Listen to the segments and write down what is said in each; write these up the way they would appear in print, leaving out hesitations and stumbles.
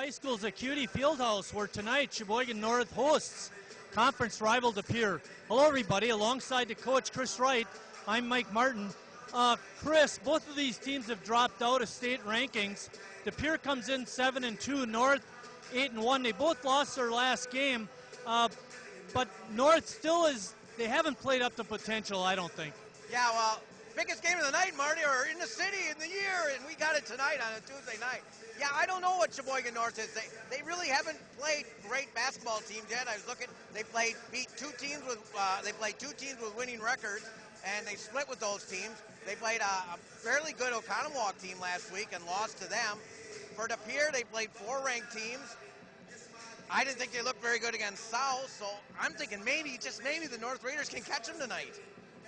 High School's at Cutie Fieldhouse, where tonight Sheboygan North hosts conference rival De Pere. Hello, everybody. Alongside the coach, Chris Wright, I'm Mike Martin. Chris, both of these teams have dropped out of state rankings. De Pere comes in 7-2, North 8-1. They both lost their last game, but North still they haven't played up to potential, I don't think. Yeah, well, biggest game of the night, Marty, or in the city, in the year, and we got it tonight on a Tuesday night. Yeah, I don't know what Sheboygan North is. They really haven't played great basketball teams yet. I was looking. They beat two teams with winning records, and they split with those teams. They played a fairly good Oconomowoc team last week and lost to them. For De Pere, they played 4 ranked teams. I didn't think they looked very good against South, so I'm thinking maybe, just maybe, the North Raiders can catch them tonight.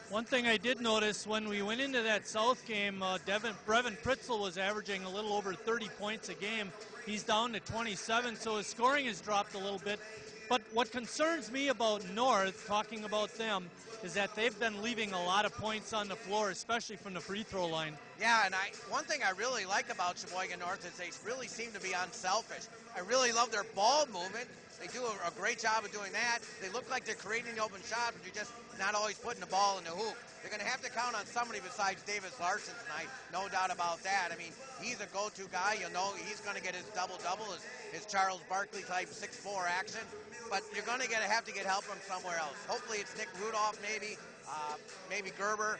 One thing I did notice when we went into that South game, Brevin Pritzel was averaging a little over 30 points a game. He's down to 27, so his scoring has dropped a little bit. But what concerns me about North, talking about them, is that they've been leaving a lot of points on the floor, especially from the free throw line. Yeah, and one thing I really like about Sheboygan North is they really seem to be unselfish. I really love their ball movement. They do a great job of doing that. They look like they're creating the open shot, but you're just not always putting the ball in the hoop. They're going to have to count on somebody besides Davis Larson tonight, no doubt about that. I mean, he's a go-to guy. You know he's going to get his double-double, his Charles Barkley type 6'4" action. But you're going to have to get help from somewhere else. Hopefully it's Nick Rudolph, maybe Gerber.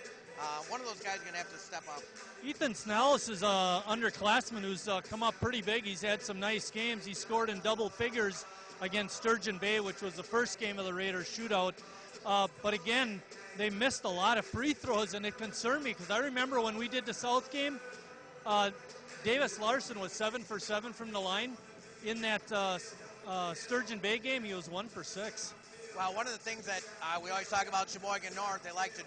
One of those guys is going to have to step up. Ethan Snellis is an underclassman who's come up pretty big. He's had some nice games. He scored in double figures against Sturgeon Bay, which was the first game of the Raiders shootout. But again, they missed a lot of free throws, and it concerned me because I remember when we did the South game, Davis Larson was 7 for 7 from the line. In that Sturgeon Bay game, he was 1 for 6. Well, one of the things that we always talk about Sheboygan North, they like to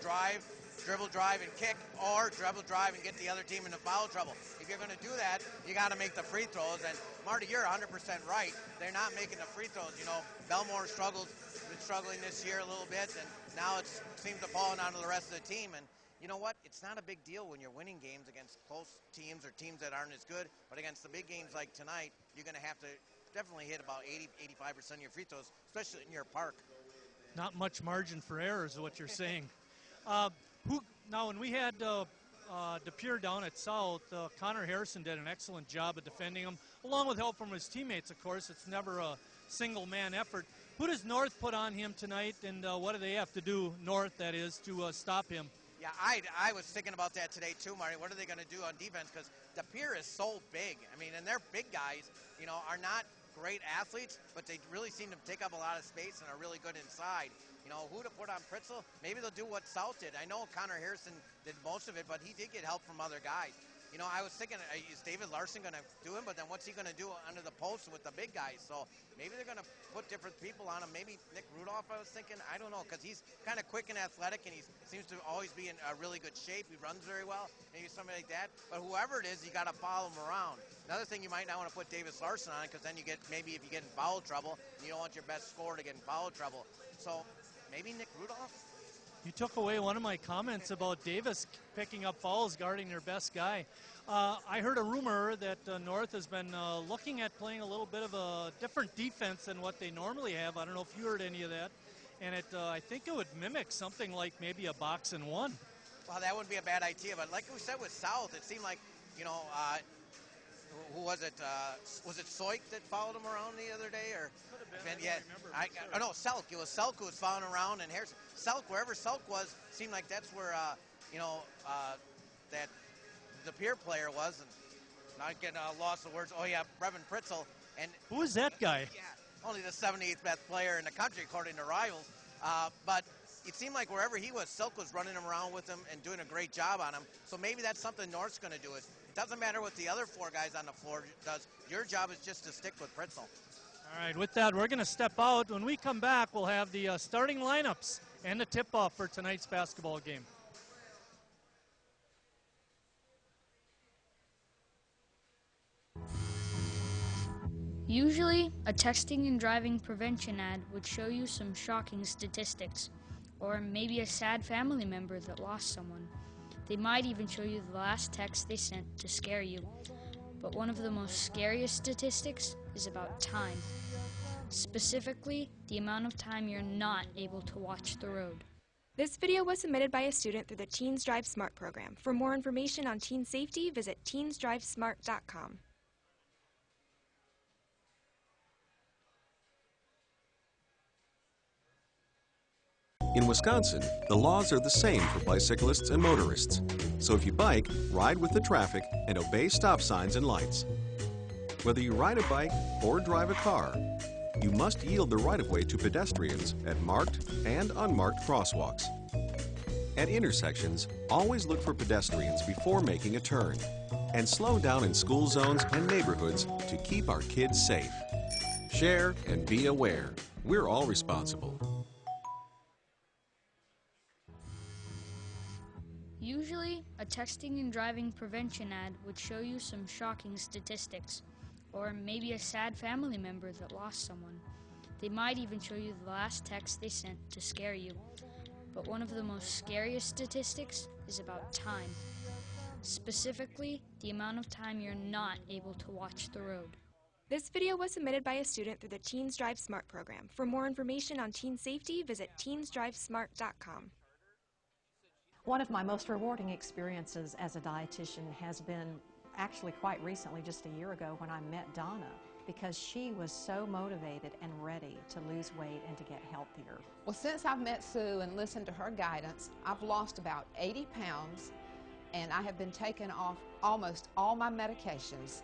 dribble, drive, and kick, or dribble, drive, and get the other team into foul trouble. If you're going to do that, you got to make the free throws. And Marty, you're 100% right. They're not making the free throws. You know, Belmore been struggling this year a little bit, and now it seems to fall onto the rest of the team. And you know what? It's not a big deal when you're winning games against close teams or teams that aren't as good, but against the big games like tonight, you're going to have to definitely hit about 80-85% of your free throws, especially in your park. Not much margin for error is what you're saying. Now, when we had De Pere down at South, Connor Harrison did an excellent job of defending him, along with help from his teammates, of course. It's never a single-man effort. Who does North put on him tonight, and what do they have to do, North, that is, to stop him? Yeah, I was thinking about that today too, Marty. What are they going to do on defense? Because De Pere is so big. I mean, and their big guys, you know, are not great athletes, but they really seem to take up a lot of space and are really good inside. You know, who to put on Pritzel? Maybe they'll do what South did. I know Connor Harrison did most of it, but he did get help from other guys. You know, I was thinking, is David Larson going to do him? But then what's he going to do under the post with the big guys? So maybe they're going to put different people on him. Maybe Nick Rudolph, I was thinking. I don't know, because he's kind of quick and athletic, and he seems to always be in a really good shape. He runs very well. Maybe somebody like that. But whoever it is, you got to follow him around. Another thing, you might not want to put Davis Larson on, because then you get, maybe if you get in foul trouble, you don't want your best scorer to get in foul trouble. So maybe Nick Rudolph? You took away one of my comments about Davis picking up fouls, guarding their best guy. I heard a rumor that North has been looking at playing a little bit of a different defense than what they normally have. I don't know if you heard any of that. And I think it would mimic something like maybe a box and one. Well, that wouldn't be a bad idea. But like we said with South, it seemed like, you know, who was it? Was it Soik that followed him around the other day? Or could have been. Yeah, no, Selk. It was Selk who was following around, and Harrison. Selk, wherever Selk was, seemed like that's where that De Pere player was. And not getting lost of words. Oh yeah, Brevin Pritzel. And who is that guy? Yeah, only the 78th best player in the country according to Rivals. But it seemed like wherever he was, Silk was running him around with him and doing a great job on him. So maybe that's something North's going to do. It doesn't matter what the other 4 guys on the floor does. Your job is just to stick with Pritzel. All right, with that, we're going to step out. When we come back, we'll have the starting lineups and the tip-off for tonight's basketball game. Usually, a texting and driving prevention ad would show you some shocking statistics, or maybe a sad family member that lost someone. They might even show you the last text they sent to scare you. But one of the most scariest statistics is about time. Specifically, the amount of time you're not able to watch the road. This video was submitted by a student through the Teens Drive Smart program. For more information on teen safety, visit teensdrivesmart.com. In Wisconsin, the laws are the same for bicyclists and motorists. So if you bike, ride with the traffic and obey stop signs and lights. Whether you ride a bike or drive a car, you must yield the right-of-way to pedestrians at marked and unmarked crosswalks. At intersections, always look for pedestrians before making a turn, and slow down in school zones and neighborhoods to keep our kids safe. Share and be aware. We're all responsible. Usually, a texting and driving prevention ad would show you some shocking statistics, or maybe a sad family member that lost someone. They might even show you the last text they sent to scare you. But one of the most scariest statistics is about time. Specifically, the amount of time you're not able to watch the road. This video was submitted by a student through the Teens Drive Smart program. For more information on teen safety, visit teensdrivesmart.com. One of my most rewarding experiences as a dietitian has been actually quite recently, just a year ago, when I met Donna, because she was so motivated and ready to lose weight and to get healthier. Well, since I've met Sue and listened to her guidance, I've lost about 80 pounds, and I have been taking off almost all my medications.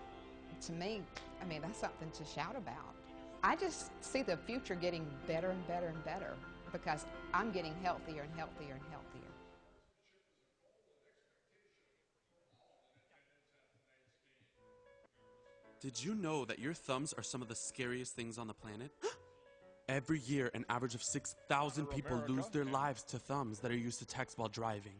To me, I mean, that's something to shout about. I just see the future getting better and better and better because I'm getting healthier and healthier and healthier. Did you know that your thumbs are some of the scariest things on the planet? Every year, an average of 6,000 people lose their lives to thumbs that are used to text while driving.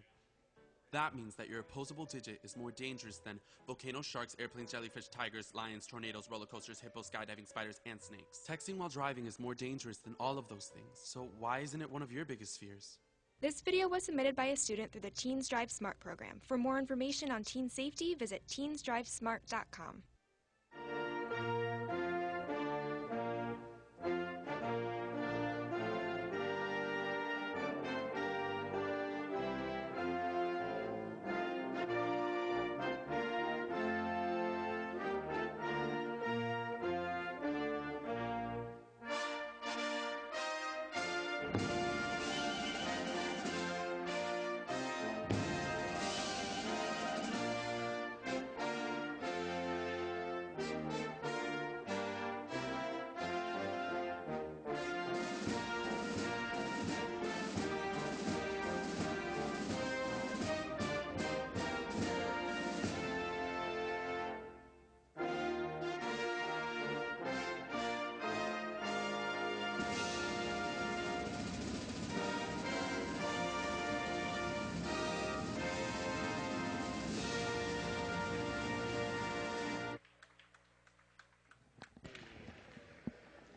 That means that your opposable digit is more dangerous than volcanoes, sharks, airplanes, jellyfish, tigers, lions, tornadoes, roller coasters, hippos, skydiving, spiders, and snakes. Texting while driving is more dangerous than all of those things. So why isn't it one of your biggest fears? This video was submitted by a student through the Teens Drive Smart program. For more information on teen safety, visit teensdrivesmart.com.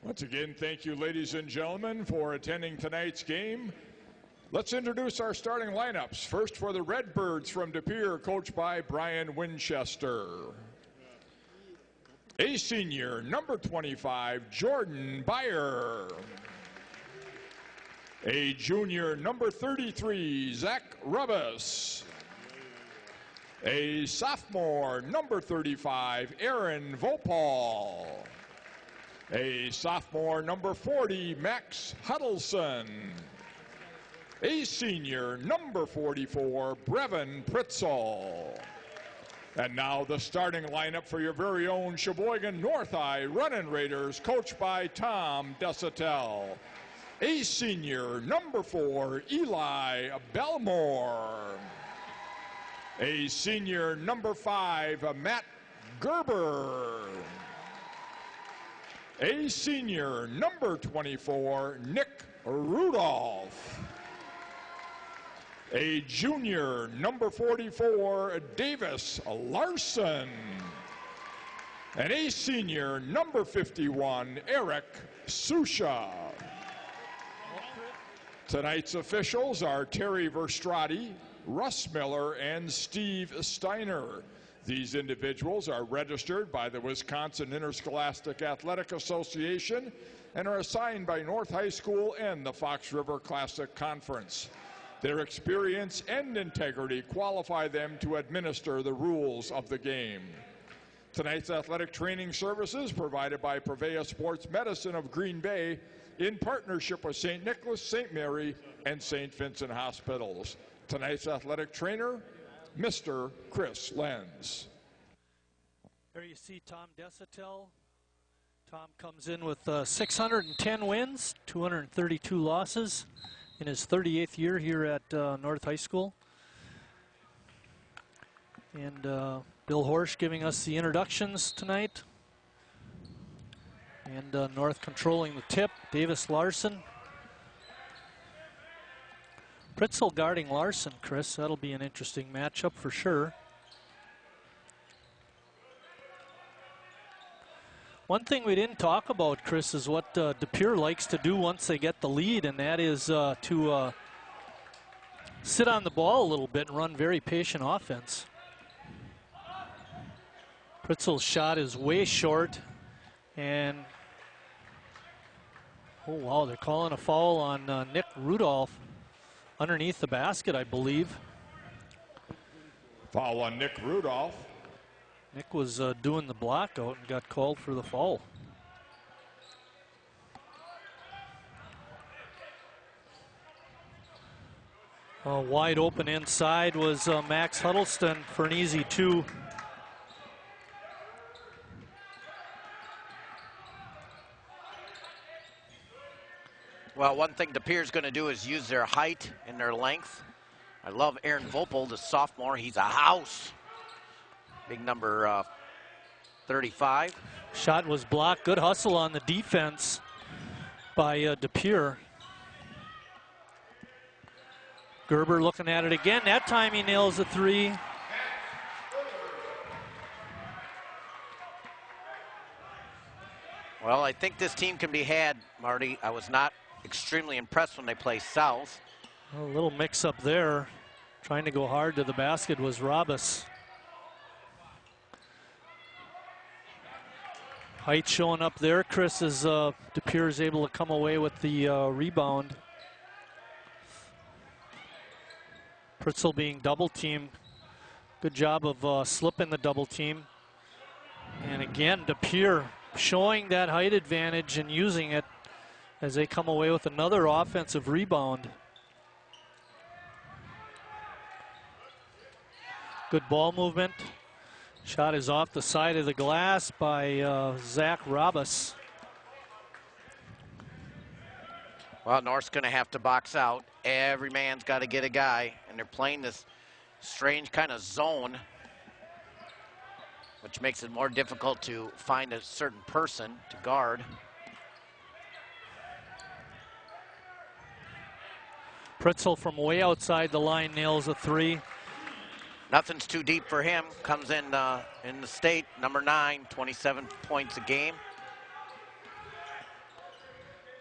Once again, thank you, ladies and gentlemen, for attending tonight's game. Let's introduce our starting lineups. First for the Redbirds from De Pere, coached by Brian Winchester. A senior, number 25, Jordan Byer. A junior, number 33, Zach Rubus. A sophomore, number 35, Aaron Vopal. A sophomore, number 40, Max Huddleston. A senior, number 44, Brevin Pritzel. And now the starting lineup for your very own Sheboygan North Eye Runnin' Raiders, coached by Tom Desatel. A senior, number 4, Eli Belmore. A senior, number 5, Matt Gerber. A senior, number 24, Nick Rudolph. A junior, number 44, Davis Larson. And a senior, number 51, Eric Susha. Tonight's officials are Terry Verstrati, Russ Miller, and Steve Steiner. These individuals are registered by the Wisconsin Interscholastic Athletic Association and are assigned by North High School and the Fox River Classic Conference. Their experience and integrity qualify them to administer the rules of the game. Tonight's athletic training services provided by Prevea Sports Medicine of Green Bay in partnership with St. Nicholas, St. Mary, and St. Vincent Hospitals. Tonight's athletic trainer, Mr. Chris Lenz. There you see Tom Desatel. Tom comes in with 610 wins, 232 losses in his 38th year here at North High School. And Bill Horsch giving us the introductions tonight. And North controlling the tip, Davis Larson. Pritzel guarding Larson, Chris. That'll be an interesting matchup for sure. One thing we didn't talk about, Chris, is what De Pere likes to do once they get the lead, and that is to sit on the ball a little bit and run very patient offense. Pritzel's shot is way short, and oh wow, they're calling a foul on Nick Rudolph underneath the basket, I believe. Foul on Nick Rudolph. Nick was doing the block out and got called for the foul. Wide open inside was Max Huddleston for an easy two. Well, one thing De Pere's going to do is use their height and their length. I love Aaron Vopel, the sophomore. He's a house. Big number 35. Shot was blocked. Good hustle on the defense by De Pere. Gerber looking at it again. That time he nails a three. Well, I think this team can be had, Marty. I was not extremely impressed when they play South. A little mix up there. Trying to go hard to the basket was Robus. Height showing up there. Chris is De Pere is able to come away with the rebound. Pritzel being double teamed. Good job of slipping the double team. And again, De Pere showing that height advantage and using it as they come away with another offensive rebound. Good ball movement. Shot is off the side of the glass by Zach Robus. Well, North's going to have to box out. Every man's got to get a guy, and they're playing this strange kind of zone, which makes it more difficult to find a certain person to guard. Pritzel from way outside the line nails a three. Nothing's too deep for him. Comes in the state, number 9, 27 points a game.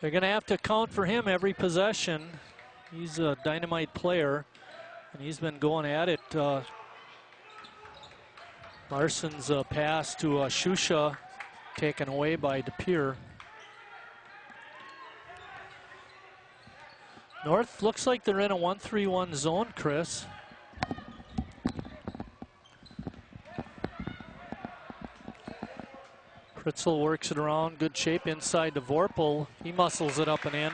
They're going to have to count for him every possession. He's a dynamite player, and he's been going at it. Larson's pass to Shusha taken away by De Pere. North looks like they're in a 1-3-1 zone, Chris. Pritzel works it around, good shape inside to Vorpal. He muscles it up and in.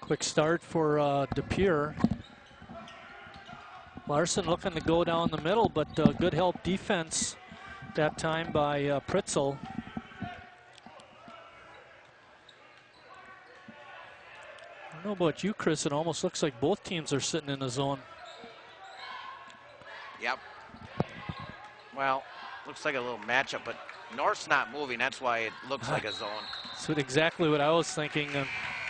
Quick start for De Pere. Larson looking to go down the middle, but good help defense that time by Pritzel. I don't know about you, Chris. It almost looks like both teams are sitting in the zone. Yep. Well, looks like a little matchup, but North's not moving. That's why it looks like a zone. That's exactly what I was thinking.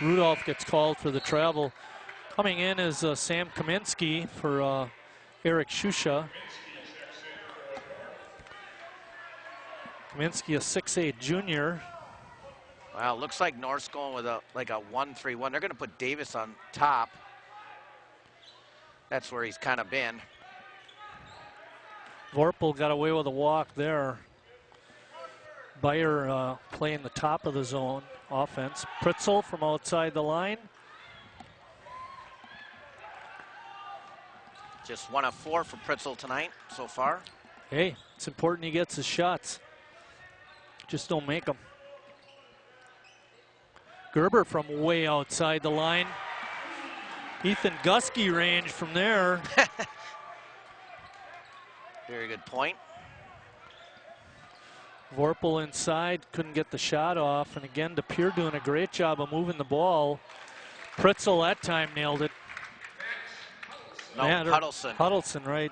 Rudolph gets called for the travel. Coming in is Sam Kaminsky for Eric Shusha. Kaminsky, a 6'8" junior. Well, looks like North's going with a 1-3-1. They're going to put Davis on top. That's where he's kind of been. Vorpal got away with a walk there. Bayer playing the top of the zone offense. Pritzel from outside the line. Just 1 of 4 for Pritzel tonight so far. Hey, it's important he gets his shots. Just don't make them. Gerber from way outside the line. Ethan Gusky range from there. Very good point. Vorpal inside, couldn't get the shot off. And again, DePere doing a great job of moving the ball. Pritzel that time nailed it. No, Huddleston. Huddleston, right.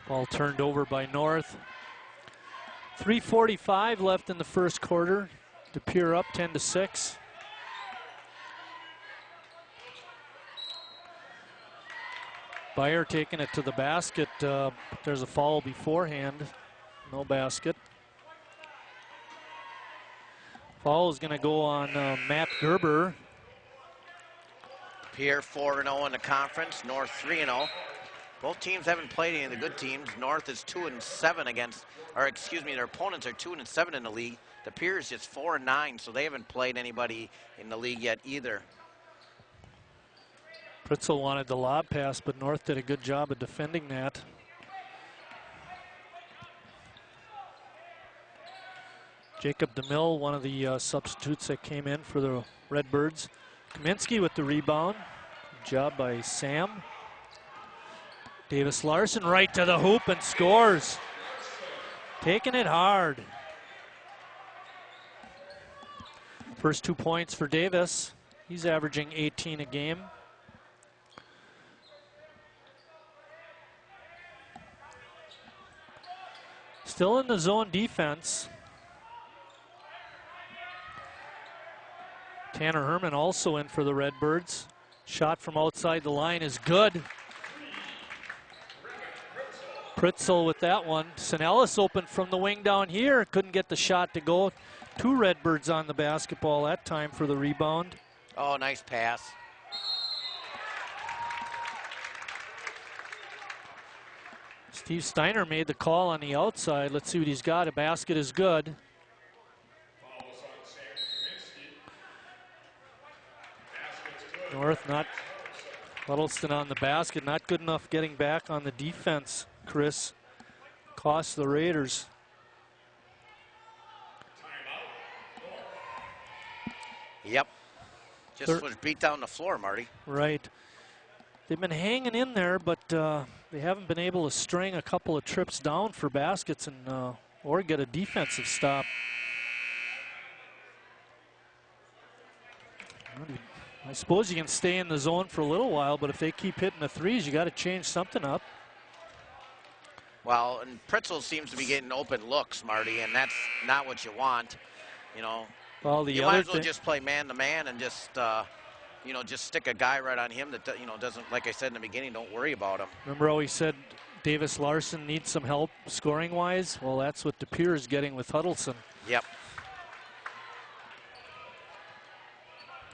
Ball turned over by North. 3:45 left in the first quarter. DePere up 10-6. Bayer taking it to the basket. There's a foul beforehand. No basket. Foul is going to go on Matt Gerber. Pierre 4-0 in the conference. North 3-0. Both teams haven't played any of the good teams. North is 2-7 against, or excuse me, their opponents are 2-7 in the league. The Pierre is just 4-9, so they haven't played anybody in the league yet either. Pritzel wanted the lob pass, but North did a good job of defending that. Jacob DeMille, one of the substitutes that came in for the Redbirds. Kaminsky with the rebound. Good job by Sam. Davis Larson right to the hoop and scores. Taking it hard. First 2 points for Davis. He's averaging 18 a game. Still in the zone defense. Tanner Herman also in for the Redbirds. Shot from outside the line is good. Pritzel with that one. Sinellis open from the wing down here. Couldn't get the shot to go. 2 Redbirds on the basketball that time for the rebound. Oh, nice pass. Steve Steiner made the call on the outside. Let's see what he's got. A basket is good. North not Huddleston on the basket. Not good enough getting back on the defense, Chris. Cost the Raiders. Yep. Just was beat down the floor, Marty. Right. They've been hanging in there, but they haven't been able to string a couple of trips down for baskets and or get a defensive stop. I suppose you can stay in the zone for a little while, but if they keep hitting the threes, you got to change something up. Well, and Pritzel seems to be getting open looks, Marty, and that's not what you want. You know, well, you might as well just play man-to-man and just, you know, just stick a guy right on him that, you know, doesn't, like I said in the beginning, don't worry about him. Remember how he said Davis Larson needs some help scoring-wise? Well, that's what DePere is getting with Huddleston. Yep.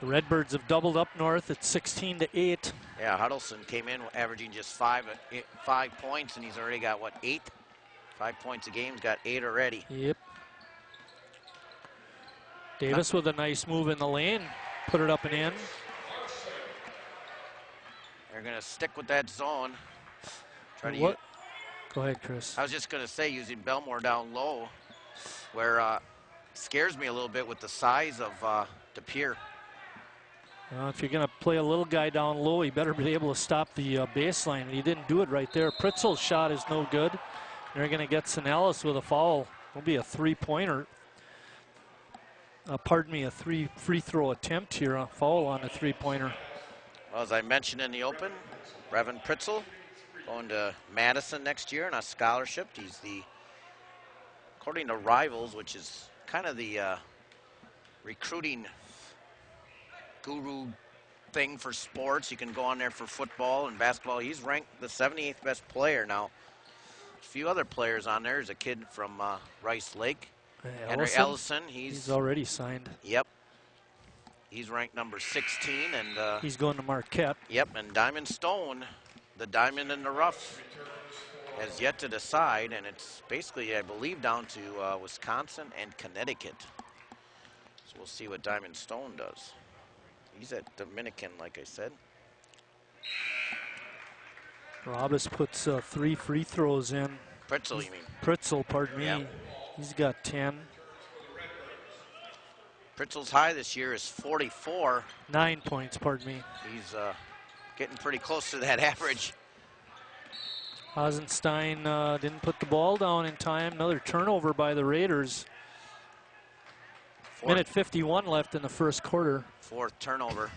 The Redbirds have doubled up North at 16-8. Yeah, Huddleston came in averaging just 5 points, and he's already got, what, 8? 5 points a game. He's got 8 already. Yep. Davis with a nice move in the lane. Put it up and in. They're going to stick with that zone. Try to what? Go ahead, Chris. I was just going to say, using Belmore down low, where scares me a little bit with the size of DePere. If you're going to play a little guy down low, you better be able to stop the baseline. And he didn't do it right there. Pritzel's shot is no good. They're going to get Sinellis with a foul. It'll be a three-pointer. Pardon me, a free throw attempt here. A foul on a three-pointer. Well, as I mentioned in the open, Revan Pritzel going to Madison next year on a scholarship. He's the, according to Rivals, which is kind of the recruiting guru thing for sports. You can go on there for football and basketball. He's ranked the 78th best player now A few other players on there. There's a kid from Rice Lake, Henry Ellison? Ellison. He's already signed. Yep. He's ranked number 16, and he's going to Marquette. Yep, and Diamond Stone, the diamond in the rough, has yet to decide, and it's basically, I believe, down to Wisconsin and Connecticut. So we'll see what Diamond Stone does. He's at Dominican, like I said. Robus puts 3 free throws in. Pritzel, you mean? Pritzel, pardon me. Yep. He's got 10. Pritzel's high this year is 44. 9 points, pardon me. He's getting pretty close to that average. Hasenstein didn't put the ball down in time. Another turnover by the Raiders. Minute 51 left in the first quarter. 4th turnover.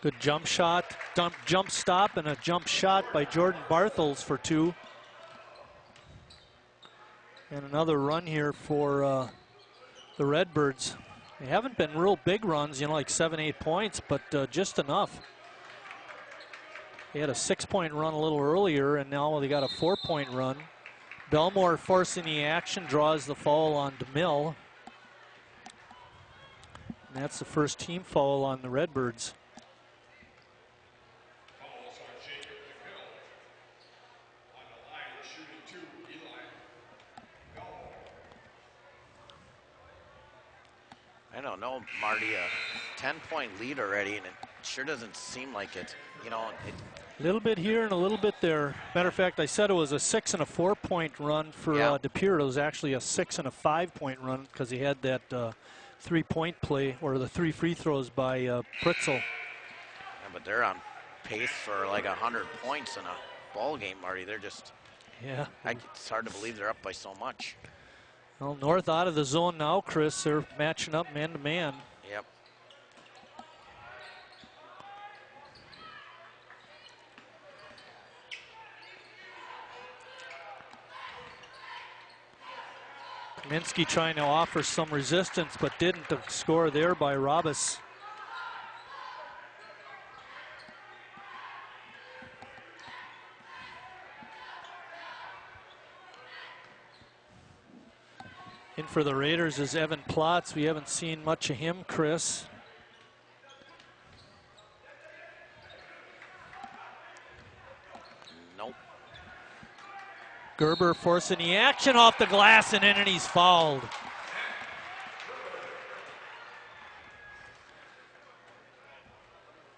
Good jump shot, jump stop, and a jump shot by Jordan Barthels for 2. And another run here for the Redbirds. They haven't been real big runs, you know, like 7-8 points, but just enough. They had a 6-point run a little earlier, and now they got a 4-point run. Belmore forcing the action, draws the foul on DeMille. And that's the first team foul on the Redbirds. I don't know, Marty, a 10-point lead already, and it sure doesn't seem like it. You know, a little bit here and a little bit there. Matter of fact, I said it was a 6- and a 4-point run for De Pere. It was actually a 6- and a 5-point run because he had that 3-point play, or the 3 free throws by Pritzel. Yeah, but they're on pace for like 100 points in a ball game, Marty. They're just, it's hard to believe they're up by so much. Well, North out of the zone now, Chris. They're matching up man-to-man. Yep. Kaminsky trying to offer some resistance, but didn't. The score there by Robus. In for the Raiders is Evan Plotz. We haven't seen much of him, Chris. Nope. Gerber forcing the action off the glass, and in, and he's fouled.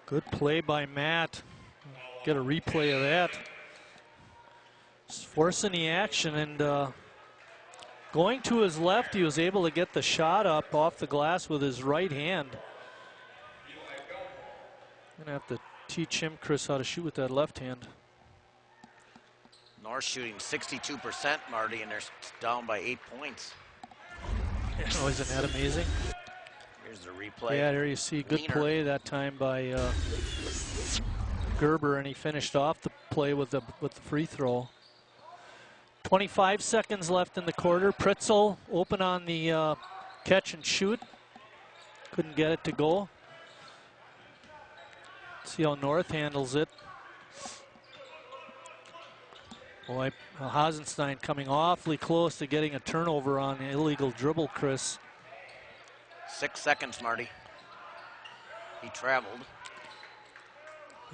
Good play by Matt. Get a replay of that. Just forcing the action, and going to his left, he was able to get the shot up off the glass with his right hand. I'm gonna have to teach him, Chris, how to shoot with that left hand. North shooting 62%, Marty, and they're down by 8 points. Oh, isn't that amazing? Here's the replay. Yeah, there you see good play that time by Gerber, and he finished off the play with the free throw. 25 seconds left in the quarter. Pritzel open on the catch and shoot. Couldn't get it to go. See how North handles it. Boy, Hasenstein coming awfully close to getting a turnover on an illegal dribble, Chris. 6 seconds, Marty. He traveled.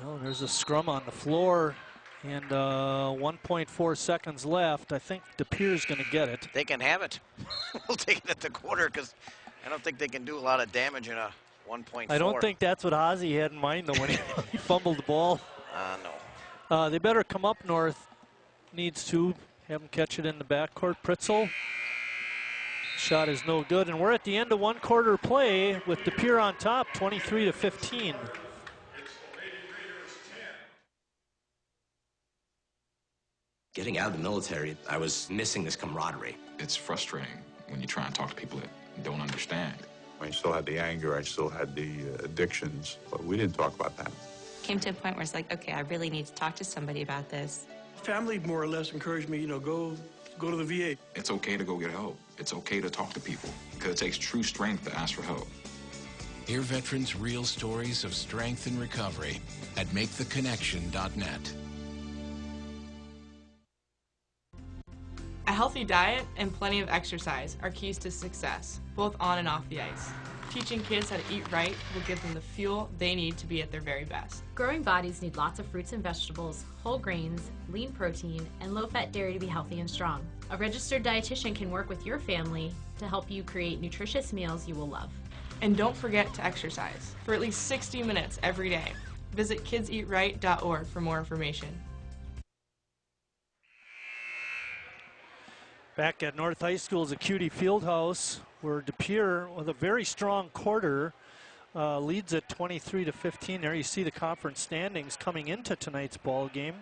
Oh, there's a scrum on the floor. And 1.4 seconds left. I think De Pere's going to get it. They can have it. We'll take it at the quarter because I don't think they can do a lot of damage in a 1.4. I don't think that's what Ozzie had in mind, though, when he fumbled the ball. No. They better come up North. Needs to have him catch it in the backcourt. Pritzel. Shot is no good. And we're at the end of 1 quarter play with De Pere on top, 23-15. Getting out of the military, I was missing this camaraderie. It's frustrating when you try and talk to people that don't understand. I still had the anger, I still had the addictions, but we didn't talk about that. Came to a point where it's like, okay, I really need to talk to somebody about this. Family more or less encouraged me, you know, go to the VA. It's okay to go get help. It's okay to talk to people because it takes true strength to ask for help. Hear veterans' real stories of strength and recovery at maketheconnection.net. A healthy diet and plenty of exercise are keys to success, both on and off the ice. Teaching kids how to eat right will give them the fuel they need to be at their very best. Growing bodies need lots of fruits and vegetables, whole grains, lean protein, and low-fat dairy to be healthy and strong. A registered dietitian can work with your family to help you create nutritious meals you will love. And don't forget to exercise for at least 60 minutes every day. Visit kidseatright.org for more information. Back at North High School's Acuity Fieldhouse, where De Pere, with a very strong quarter, leads at 23-15. There you see the conference standings coming into tonight's ball game.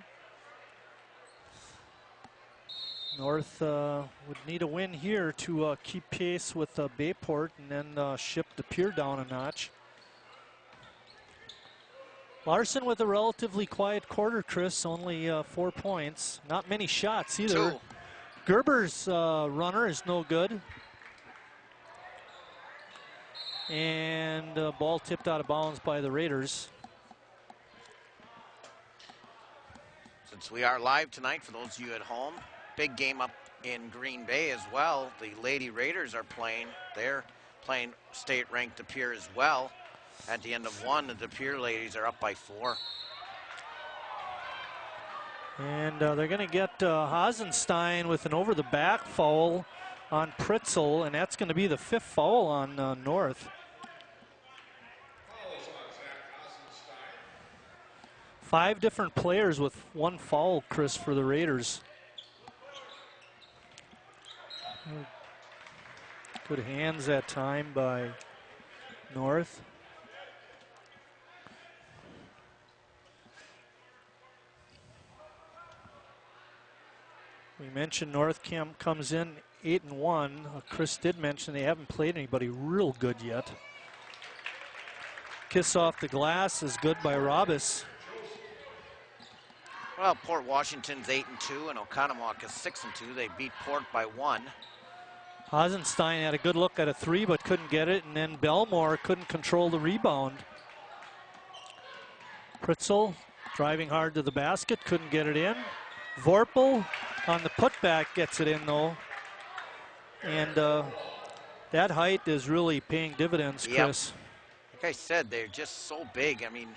North would need a win here to keep pace with Bayport and then ship De Pere down a notch. Larson with a relatively quiet quarter, Chris, only 4 points. Not many shots either. 2. Gerber's runner is no good. And ball tipped out of bounds by the Raiders. Since we are live tonight, for those of you at home, big game up in Green Bay as well. The Lady Raiders are playing. They're playing state-ranked De Pere as well. At the end of one, the De Pere ladies are up by 4. And they're going to get Hasenstein with an over-the-back foul on Pritzel, and that's going to be the 5th foul on North. 5 different players with 1 foul, Chris, for the Raiders. Good hands that time by North. We mentioned North comes in 8-1. Chris did mention they haven't played anybody real good yet. Kiss off the glass is good by Robis. Well, Port Washington's 8-2 and Oconomowoc is 6-2. They beat Port by 1. Hasenstein had a good look at a 3 but couldn't get it, and then Belmore couldn't control the rebound. Pritzel driving hard to the basket, couldn't get it in. Vorpal on the putback gets it in though. And that height is really paying dividends, Chris. Yep. Like I said, they're just so big. I mean,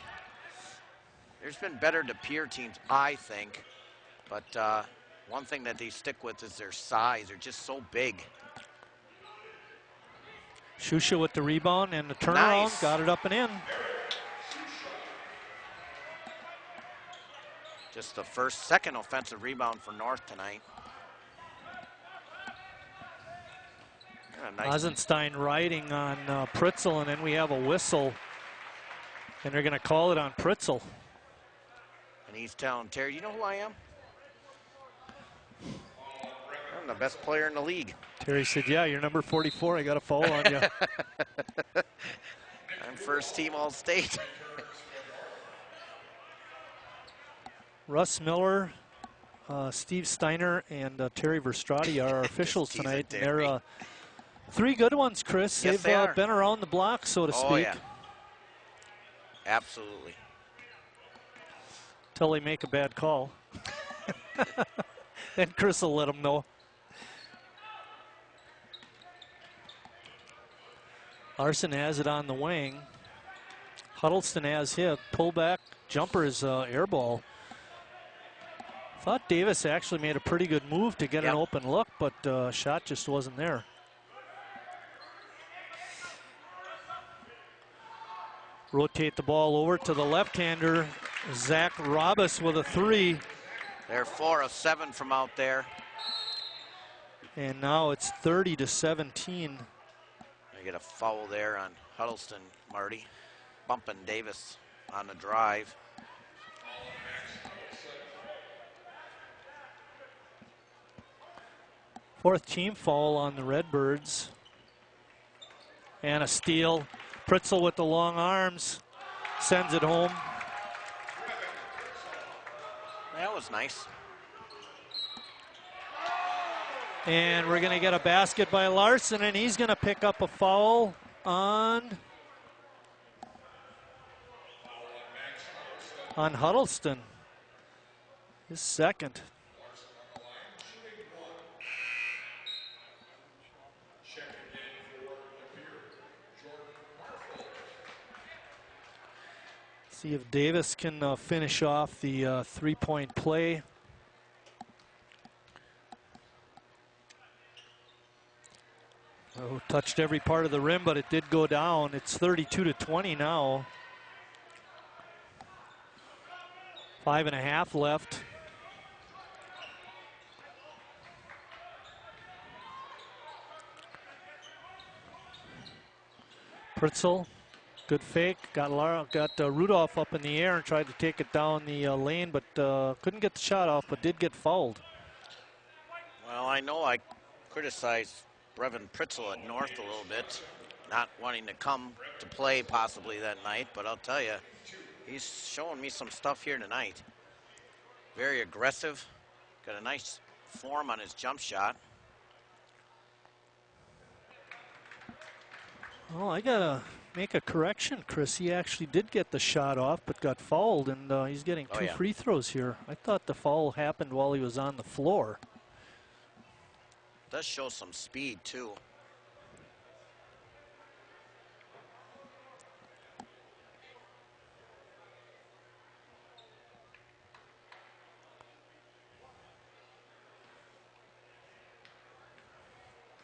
there's been better De Pere teams, I think. But one thing that they stick with is their size. They're just so big. Shusha with the rebound and the turnaround, Nice. got it up and in. Just the second offensive rebound for North tonight. Nice. Hasenstein riding on Pritzel, and then we have a whistle. And they're going to call it on Pritzel. And he's telling Terry, you know who I am? I'm the best player in the league. Terry said, yeah, you're number 44. I got a foul on you. I'm first team All-State. Russ Miller, Steve Steiner, and Terry Verstrati are our officials tonight. And they're 3 good ones, Chris. Yes, They've been around the block, so to speak. Oh, yeah. Absolutely. Till they make a bad call. Then Chris will let them know. Larson has it on the wing. Huddleston has hit. Pullback jumper is air ball. Thought Davis actually made a pretty good move to get an open look, but shot just wasn't there. Rotate the ball over to the left-hander, Zach Robis with a 3. They're 4 of 7 from out there. And now it's 30-17. I get a foul there on Huddleston, Marty. Bumping Davis on the drive. Fourth team foul on the Redbirds. And a steal. Pritzel with the long arms. Sends it home. That was nice. And we're going to get a basket by Larson, and he's going to pick up a foul on on Huddleston. His second. See if Davis can finish off the three-point play. Oh, touched every part of the rim, but it did go down. It's 32-20 now. 5.5 left. Pritzel, good fake. Got Rudolph up in the air and tried to take it down the lane, but couldn't get the shot off, but did get fouled. Well, I know I criticized Brevin Pritzel at North a little bit, not wanting to come to play possibly that night, but I'll tell you, he's showing me some stuff here tonight. Very aggressive, got a nice form on his jump shot. Oh, I gotta make a correction, Chris. He actually did get the shot off, but got fouled, and he's getting two free throws here. I thought the foul happened while he was on the floor. Does show some speed too.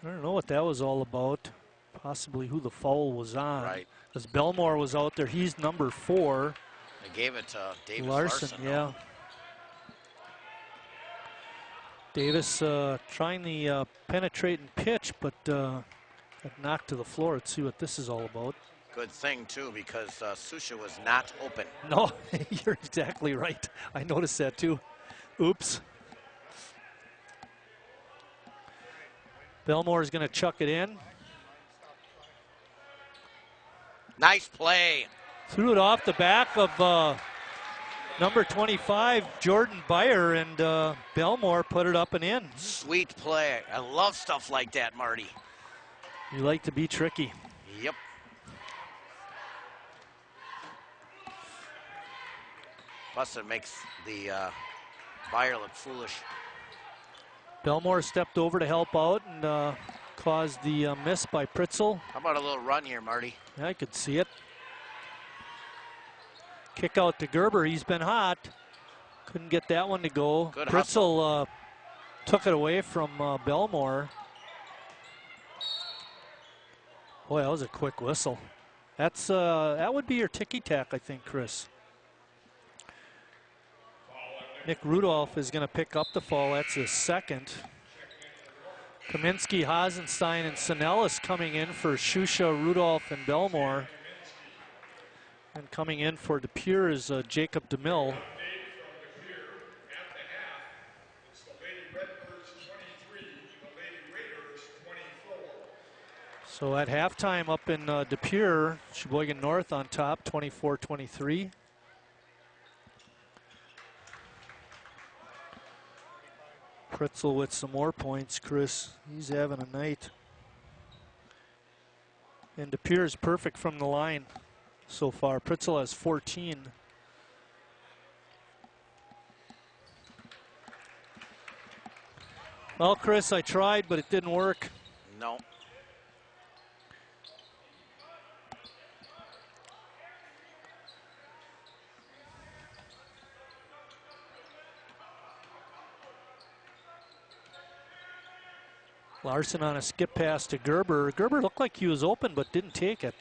I don't know what that was all about. Possibly who the foul was on. Right. Because Belmore was out there. He's number 4. They gave it to Davis Larson, yeah. Davis trying the penetrate and pitch, but got knocked to the floor. Let's see what this is all about. Good thing too, because Susha was not open. No, you're exactly right. I noticed that too. Oops. Belmore is going to chuck it in. Nice play. Threw it off the back of number 25, Jordan Byer, and Belmore put it up and in. Sweet play. I love stuff like that, Marty. You like to be tricky. Yep. Plus it makes the Byer look foolish. Belmore stepped over to help out and caused the miss by Pritzel. How about a little run here, Marty? I could see it. Kick out to Gerber. He's been hot. Couldn't get that one to go. Good Pritzel took it away from Belmore. Boy, that was a quick whistle. That's that would be your ticky-tack, I think, Chris. Nick Rudolph is going to pick up the foul. That's his second. Kaminsky, Hasenstein, and Sinellis coming in for Shusha, Rudolph, and Belmore. And coming in for De Pere is Jacob DeMille. So at halftime up in De Pere, Sheboygan North on top, 24-23. Pritzel with some more points, Chris. He's having a night. And De Pere is perfect from the line so far. Pritzel has 14. Well, Chris, I tried, but it didn't work. No. Larson on a skip pass to Gerber. Gerber looked like he was open, but didn't take it.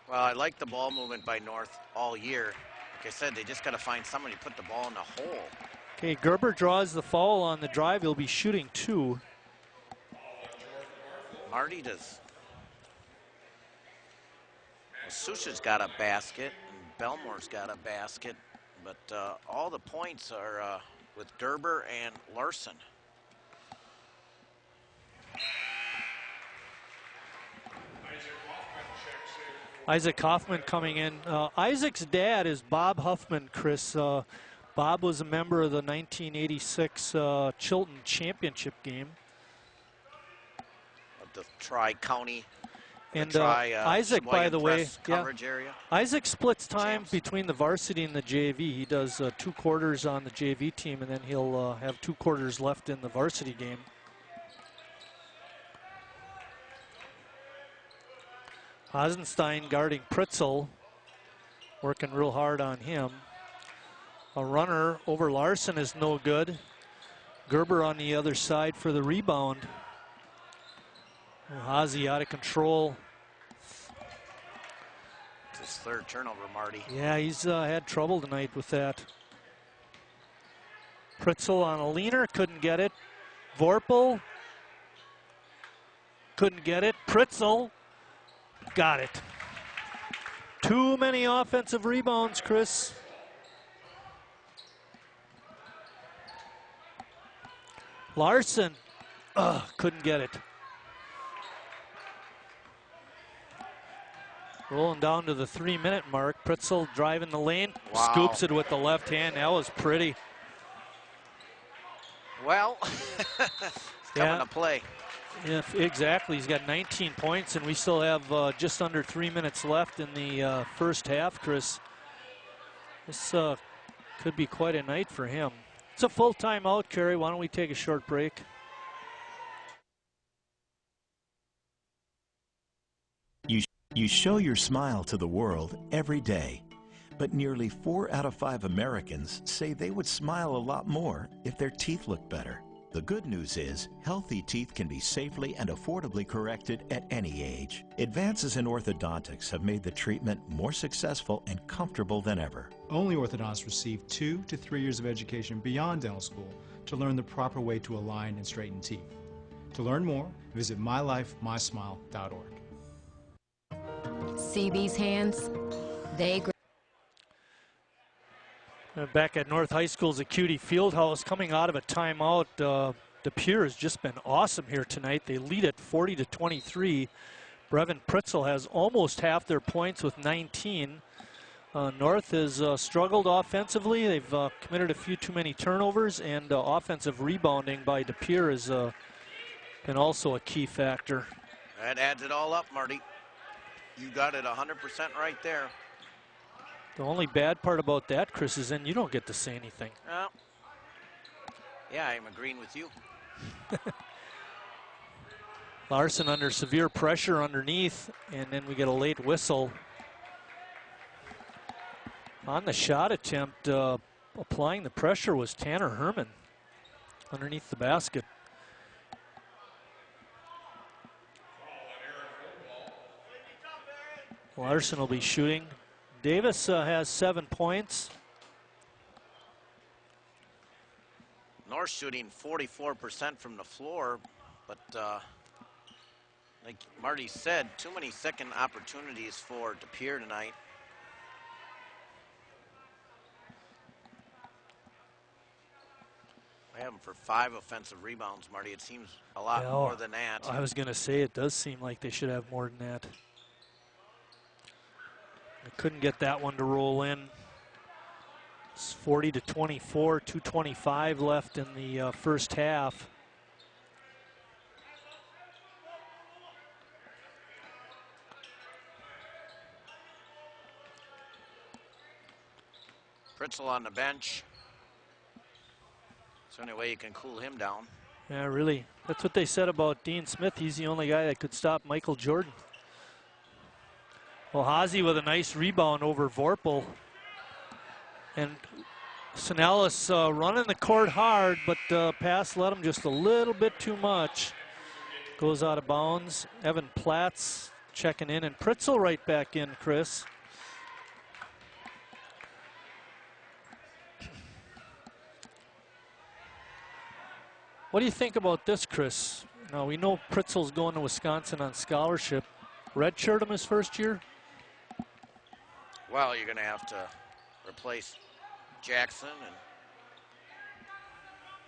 Well, I like the ball movement by North all year. Like I said, they just got to find somebody to put the ball in the hole. Okay, Gerber draws the foul on the drive. He'll be shooting 2. Marty does. Well, Susha's got a basket, and Belmore's got a basket, but all the points are with Gerber and Larson. Isaac Hoffman coming in. Isaac's dad is Bob Huffman, Chris. Bob was a member of the 1986 Chilton Championship game. Of the Tri-County And try, Isaac, by Sheboygan the way, press coverage area. Isaac splits time between the varsity and the JV. He does 2 quarters on the JV team, and then he'll have 2 quarters left in the varsity game. Hasenstein guarding Pritzel, working real hard on him. A runner over Larson is no good. Gerber on the other side for the rebound. Hazy out of control. It's his 3rd turnover, Marty. Yeah, he's had trouble tonight with that. Pritzel on a leaner, couldn't get it. Vorpal, couldn't get it. Pritzel, got it. Too many offensive rebounds, Chris. Larson, couldn't get it. Rolling down to the 3-minute mark. Pritzel driving the lane, scoops it with the left hand. That was pretty. Well, it's coming to play. Yeah, exactly. He's got 19 points, and we still have just under 3 minutes left in the first half, Chris. This could be quite a night for him. It's a full timeout, Kerry. Why don't we take a short break? You show your smile to the world every day, but nearly 4 out of 5 Americans say they would smile a lot more if their teeth looked better. The good news is, healthy teeth can be safely and affordably corrected at any age. Advances in orthodontics have made the treatment more successful and comfortable than ever. Only orthodontists receive 2 to 3 years of education beyond dental school to learn the proper way to align and straighten teeth. To learn more, visit mylifemysmile.org. See these hands? They Back at North High School's Acuity Fieldhouse, coming out of a timeout. De Pere has just been awesome here tonight. They lead at 40-23. Brevin Pritzel has almost half their points with 19. North has struggled offensively. They've committed a few too many turnovers, and offensive rebounding by De Pere has been also a key factor. That adds it all up, Marty. You got it 100% right there. The only bad part about that, Chris, is then you don't get to say anything. Yeah, I'm agreeing with you. Larson under severe pressure underneath, and then we get a late whistle. On the shot attempt, applying the pressure was Tanner Herman underneath the basket. Larson will be shooting. Davis has 7 points. North shooting 44% from the floor, but like Marty said, too many second opportunities for De Pere tonight. I have him for 5 offensive rebounds, Marty. It seems a lot more than that. I was going to say it does seem like they should have more than that. They couldn't get that one to roll in. It's 40-24, 2:25 left in the first half. Pritzel on the bench. It's the only way you can cool him down. Yeah, really. That's what they said about Dean Smith. He's the only guy that could stop Michael Jordan. Well, Hazy with a nice rebound over Vorpal. And Sinellis running the court hard, but pass led him just a little bit too much. Goes out of bounds. Evan Platts checking in, and Pritzel right back in, Chris. What do you think about this, Chris? Now, we know Pritzel's going to Wisconsin on scholarship. Redshirt him his first year? Well, you're going to have to replace Jackson and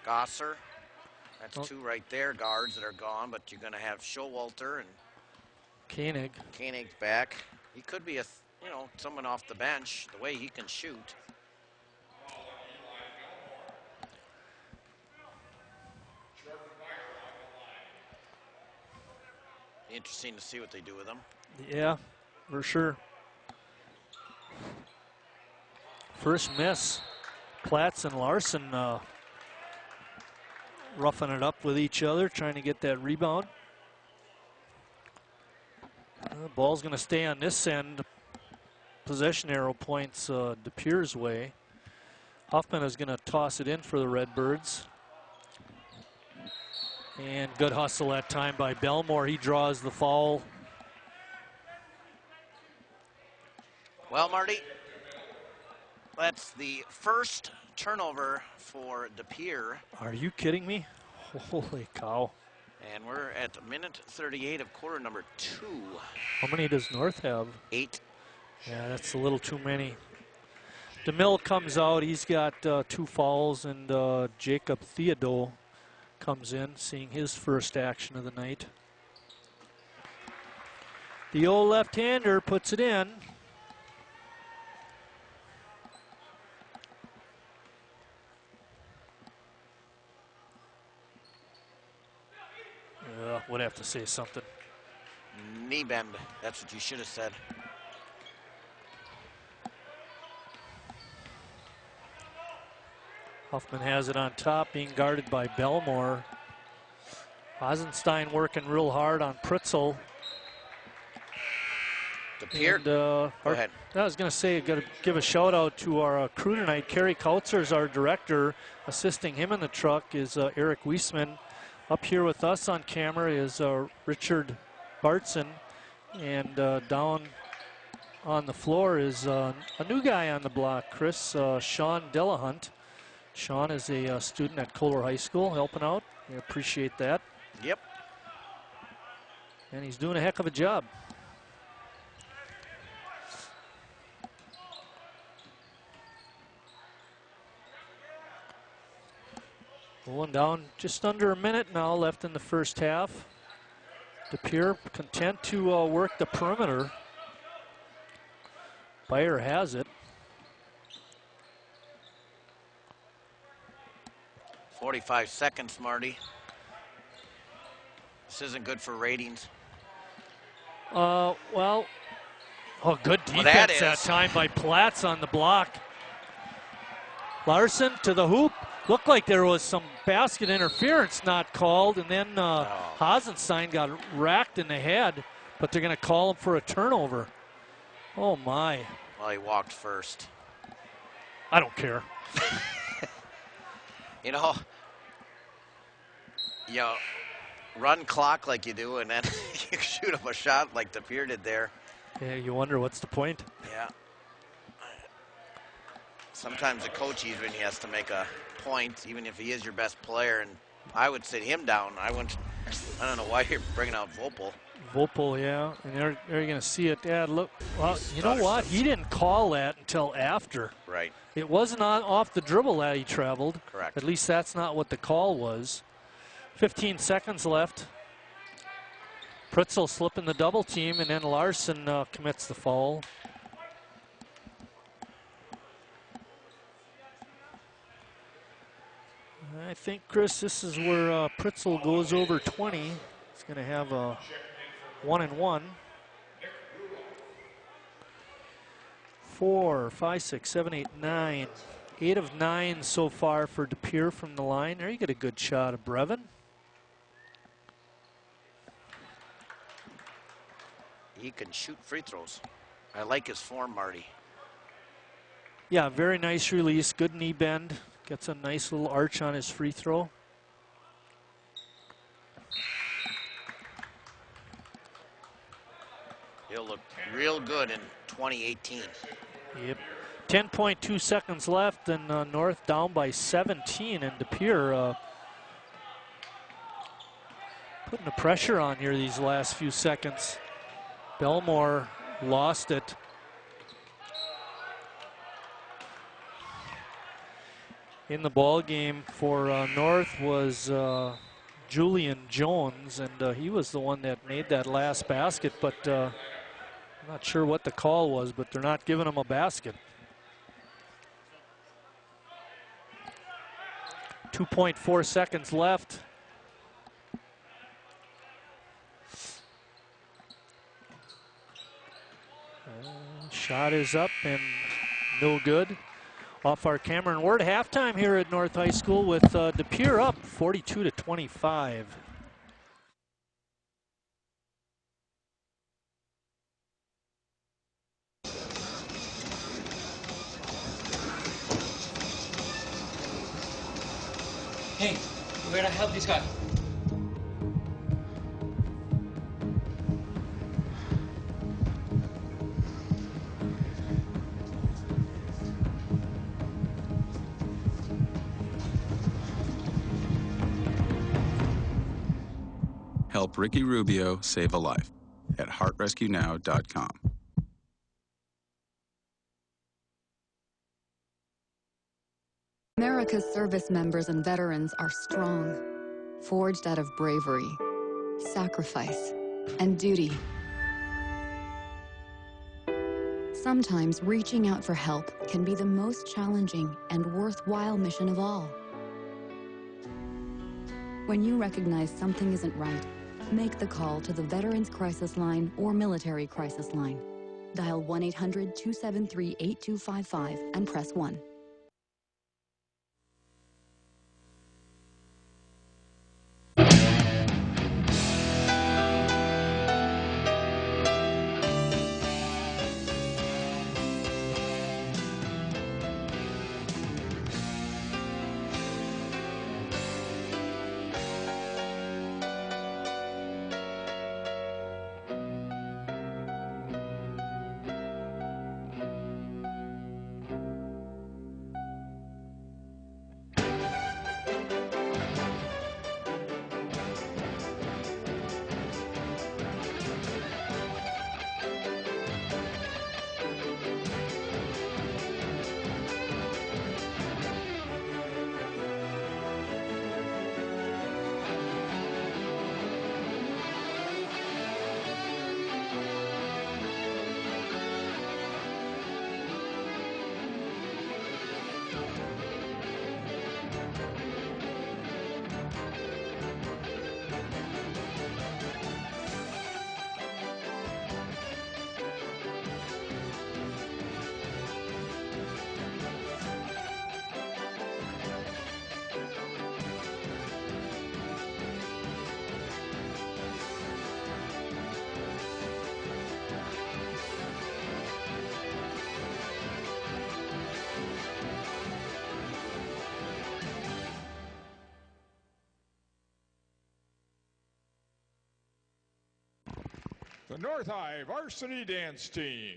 Gosser. That's 2 right there, guards that are gone, but you're going to have Showalter and Koenig. Koenig's back. He could be someone off the bench, the way he can shoot. Interesting to see what they do with them. Yeah, for sure. First miss. Platts and Larson roughing it up with each other, trying to get that rebound. The ball's going to stay on this end. Possession arrow points De Pere's way. Huffman is going to toss it in for the Redbirds. And good hustle that time by Belmore. He draws the foul. Well, Marty, that's the first turnover for De Pere. Are you kidding me? Holy cow. And we're at minute 38 of quarter number 2. How many does North have? 8. Yeah, that's a little too many. DeMille comes out. He's got 2 fouls, and Jacob Theodore comes in, seeing his first action of the night. The old left-hander puts it in. Would have to say something. Knee bend. That's what you should have said. Huffman has it on top, being guarded by Belmore. Hasenstein working real hard on Pritzel. De Pere. And, Go ahead. I was going to say, got to give a shout out to our crew tonight. Kerry Kautzer's our director. Assisting him in the truck is Eric Wiesman. Up here with us on camera is Richard Bartson, and down on the floor is a new guy on the block, Chris, Sean Delahunt. Sean is a student at Kohler High School, helping out. We appreciate that. Yep. And he's doing a heck of a job. Pulling down just under a minute now left in the first half. De Pere content to work the perimeter. Bayer has it. 45 seconds, Marty. This isn't good for ratings. Well, good defense that time by Platts on the block. Larson to the hoop. Looked like there was some basket interference not called, and then Hasenstein got racked in the head, but they're going to call him for a turnover. Oh, my. Well, he walked first. I don't care. You know, run clock like you do, and then you shoot up a shot like De Pere did there. Yeah, you wonder what's the point. Yeah. Sometimes a coach even he has to make a point, even if he is your best player, and I would sit him down. I don't know why you're bringing out Vopel. Vopel, yeah, and they're going to see it. Yeah, look, well, you know what? He didn't call that until after. Right. It wasn't off the dribble that he traveled. Correct. At least that's not what the call was. 15 seconds left. Pritzel slipping the double team, and then Larson commits the foul. I think, Chris, this is where Pritzel goes over 20. He's going to have a 1-and-1. 4, 5, 6, 7, 8, 9. 8 of 9 so far for De Pere from the line. There you get a good shot of Brevin. He can shoot free throws. I like his form, Marty. Yeah, very nice release. Good knee bend. Gets a nice little arch on his free throw. He'll look real good in 2018. Yep. 10.2 seconds left, and North down by 17, and De Pere putting the pressure on here these last few seconds. Belmore lost it. In the ball game for North was Julian Jones, and he was the one that made that last basket, but I'm not sure what the call was, but they're not giving him a basket. 2.4 seconds left. Shot is up and no good. Off our camera, and we're at halftime here at North High School with De Pere up 42-25. Hey, we gotta help this guy. Help Ricky Rubio save a life at heartrescuenow.com. America's service members and veterans are strong, forged out of bravery, sacrifice, and duty. Sometimes reaching out for help can be the most challenging and worthwhile mission of all. When you recognize something isn't right, make the call to the Veterans Crisis Line or Military Crisis Line. Dial 1-800-273-8255 and press 1. The North High Varsity Dance Team.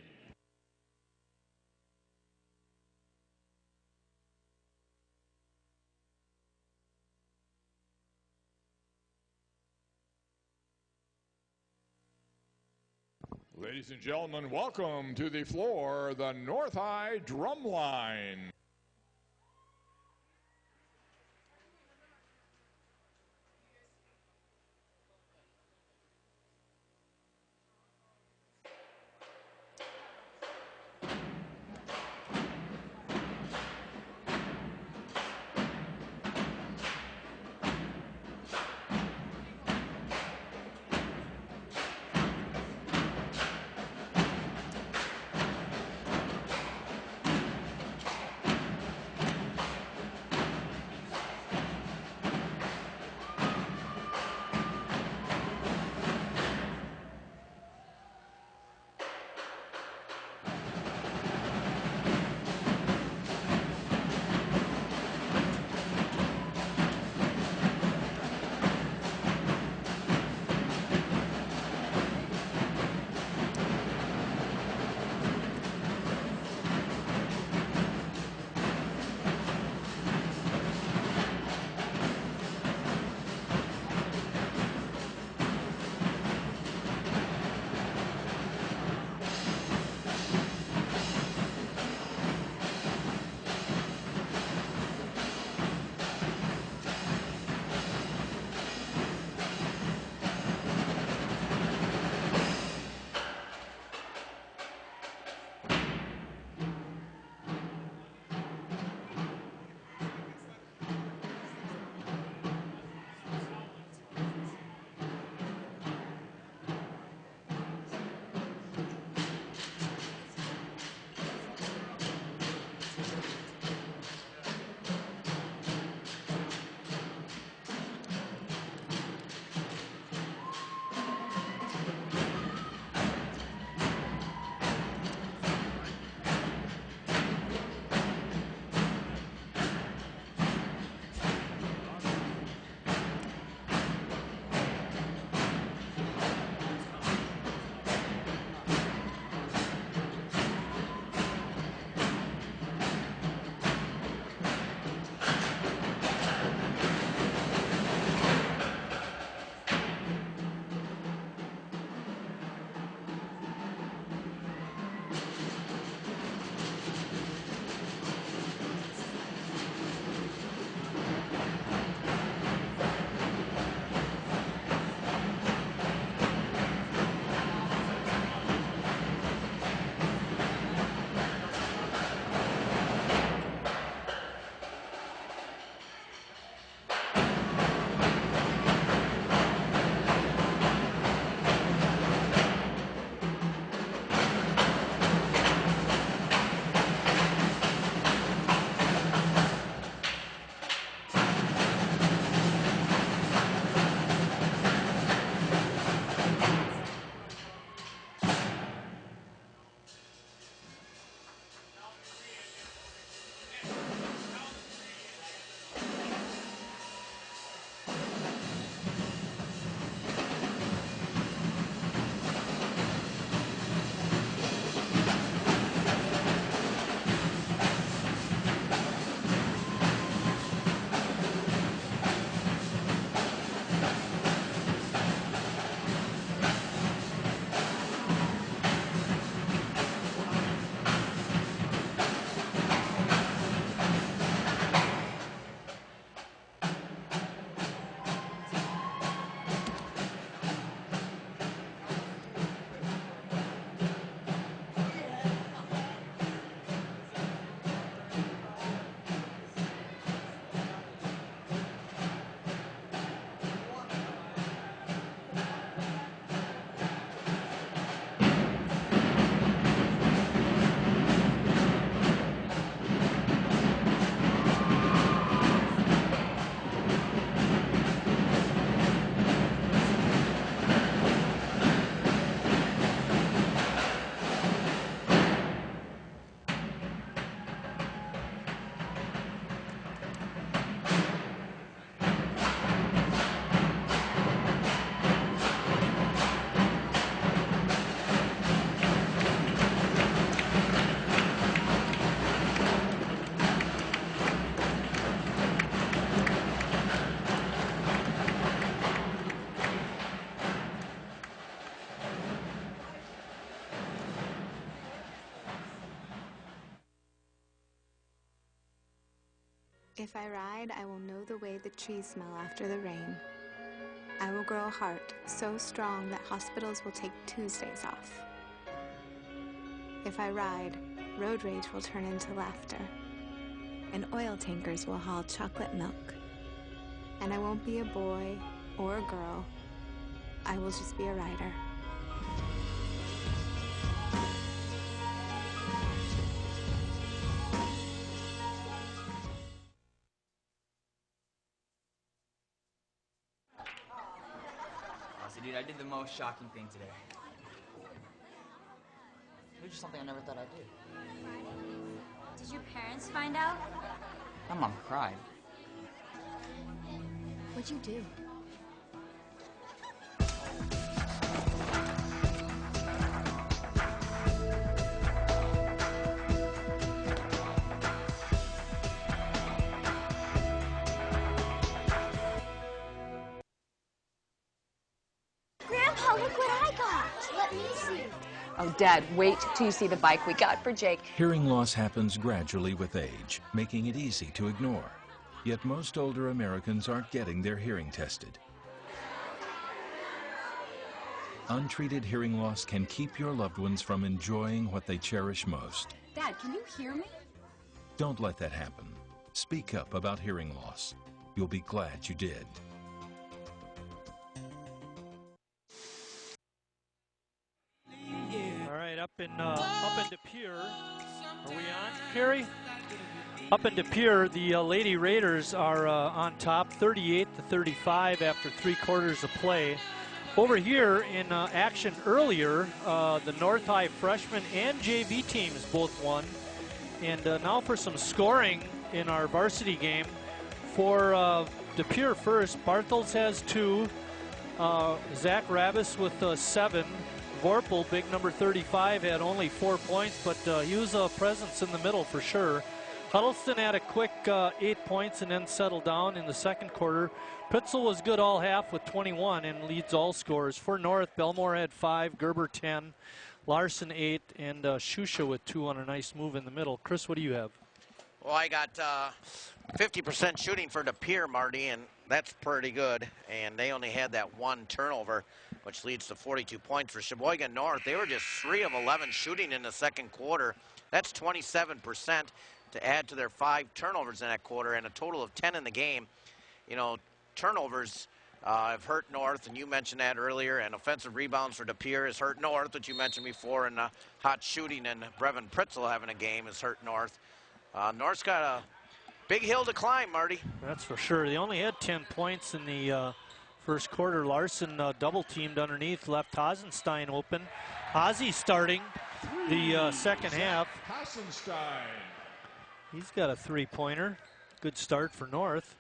Ladies and gentlemen, welcome to the floor, the North High Drum Line. If I ride, I will know the way the trees smell after the rain. I will grow a heart so strong that hospitals will take Tuesdays off. If I ride, road rage will turn into laughter, and oil tankers will haul chocolate milk. And I won't be a boy or a girl. I will just be a rider. So, dude, I did the most shocking thing today. It was just something I never thought I'd do. Did your parents find out? My mom cried. What'd you do? Grandpa, look what I got! Let me see. Oh, Dad, wait till you see the bike we got for Jake. Hearing loss happens gradually with age, making it easy to ignore. Yet most older Americans aren't getting their hearing tested. Untreated hearing loss can keep your loved ones from enjoying what they cherish most. Dad, can you hear me? Don't let that happen. Speak up about hearing loss. You'll be glad you did. All right, up in De Pere. Are we on, Carrie? Up in De Pere, the Lady Raiders are on top, 38-35 after 3 quarters of play. Over here in action earlier, the North High freshman and JV teams both won. And now for some scoring in our varsity game. For De Pere first, Bartels has 2, Zach Rabbis with 7. Vorpal, big number 35, had only 4 points, but he was a presence in the middle for sure. Huddleston had a quick 8 points and then settled down in the second quarter. Pritzel was good all half with 21 and leads all scores. For North, Belmore had 5, Gerber 10, Larson 8, and Shusha with 2 on a nice move in the middle. Chris, what do you have? Well, I got 50% shooting for De Pere, Marty, and that's pretty good. And they only had that 1 turnover, which leads to 42 points for Sheboygan North. They were just 3 of 11 shooting in the second quarter. That's 27% to add to their 5 turnovers in that quarter and a total of 10 in the game. You know, turnovers have hurt North, and you mentioned that earlier, and offensive rebounds for De Pere has hurt North, which you mentioned before, and hot shooting and Brevin Pritzel having a game has hurt North. North's got a big hill to climb, Marty. That's for sure. They only had 10 points in the first quarter. Larson double-teamed underneath, left Hasenstein open. Ozzy starting the second half. Hasenstein. He's got a 3-pointer. Good start for North.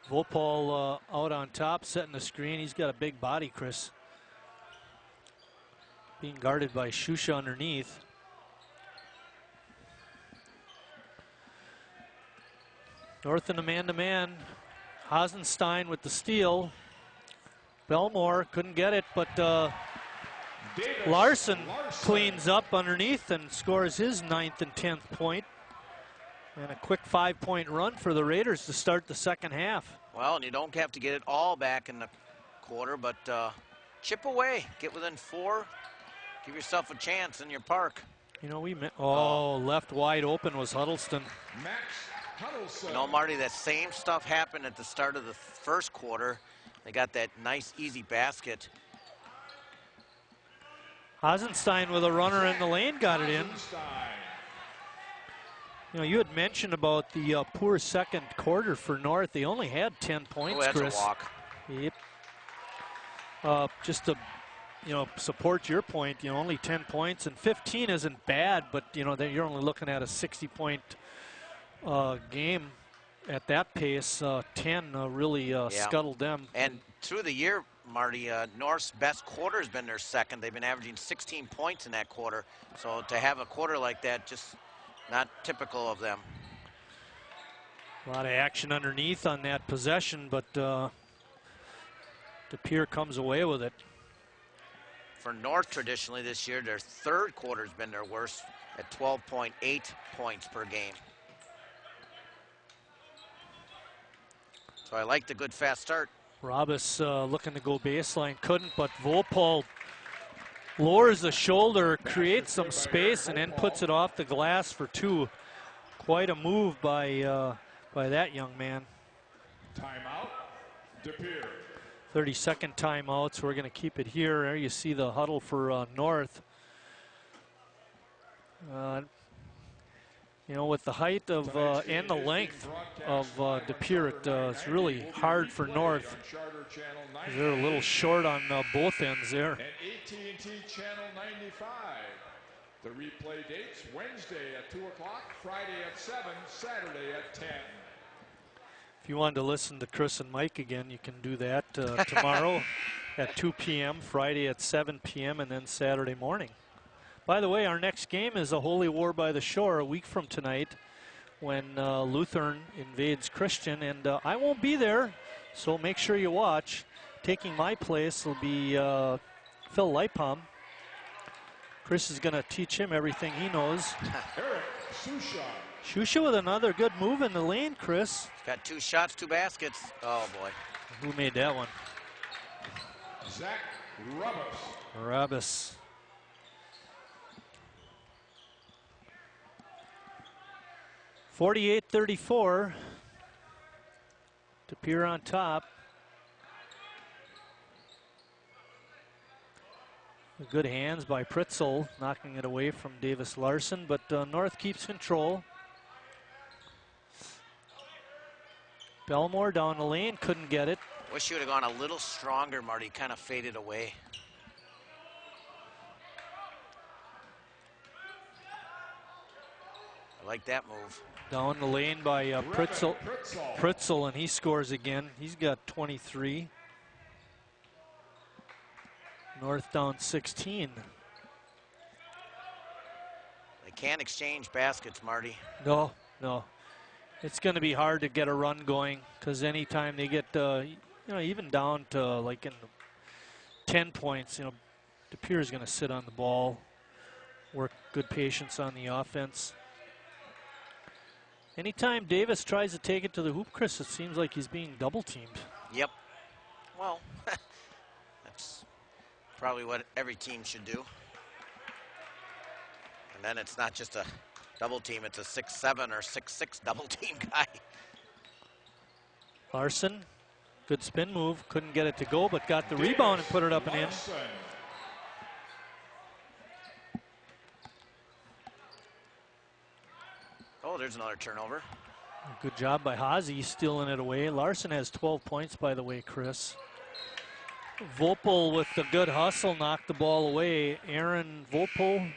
Vopal out on top, setting the screen. He's got a big body, Chris. Being guarded by Shusha underneath. North in a man-to-man. Hasenstein with the steal. Belmore couldn't get it, but Larson cleans up underneath and scores his 9th and 10th point. And a quick 5-point run for the Raiders to start the second half. Well, and you don't have to get it all back in the quarter, but chip away, get within 4, give yourself a chance in your park. You know, left wide open was Huddleston. You know, Marty, that same stuff happened at the start of the first quarter. They got that nice, easy basket. Hasenstein with a runner in the lane got it in. You know, you had mentioned about the poor second quarter for North. They only had 10 points, that's Chris. A walk. Yep. Just to, you know, support your point, you know, only 10 points, and 15 isn't bad, but, you know, you're only looking at a 60-point game at that pace. 10 really scuttled them. And through the year, Marty, North's best quarter has been their second. They've been averaging 16 points in that quarter. So to have a quarter like that, just not typical of them. A lot of action underneath on that possession, but De Pere comes away with it. For North, traditionally this year, their third quarter's been their worst at 12.8 points per game. So I like the good fast start. Robus looking to go baseline, couldn't, but Vopal lowers the shoulder, creates some space, and then puts it off the glass for two. Quite a move by that young man. Timeout, De Pere. 30-second timeout, so we're going to keep it here. There you see the huddle for North. You know, with the height of and the length of De Pere, it's really hard for North. They're a little short on both ends there. And AT&T Channel 95. The replay dates Wednesday at 2 o'clock, Friday at 7, Saturday at 10. If you wanted to listen to Chris and Mike again, you can do that tomorrow at 2 p.m., Friday at 7 p.m., and then Saturday morning. By the way, our next game is a Holy War by the Shore a week from tonight when Lutheran invades Christian, and I won't be there, so make sure you watch. Taking my place will be Phil Leipom. Chris is going to teach him everything he knows. Eric Susha. Shusha with another good move in the lane, Chris. He's got 2 shots, 2 baskets. Oh, boy. Who made that one? Zach Rubus. Rubus. .48-34. De Pere on top. Good hands by Pritzel, knocking it away from Davis Larson, but North keeps control. Belmore down the lane, couldn't get it. Wish you would have gone a little stronger, Marty. Kind of faded away. I like that move. Down the lane by Pritzel, and he scores again. He's got 23. North down 16. They can't exchange baskets, Marty. No. It's going to be hard to get a run going because anytime they get, even down to like in 10 points, De Pere is going to sit on the ball, work good patience on the offense. Anytime Davis tries to take it to the hoop, Chris, it seems like he's being double teamed. Yep. Well, that's probably what every team should do. And then it's not just a double team, it's a 6'7" or 6'6" double team guy. Larson, good spin move, couldn't get it to go, but got the rebound and put it up and in. Oh, there's another turnover. Good job by Hazy, stealing it away. Larson has 12 points, by the way, Chris. Vopel with the good hustle knocked the ball away. Aaron Vopel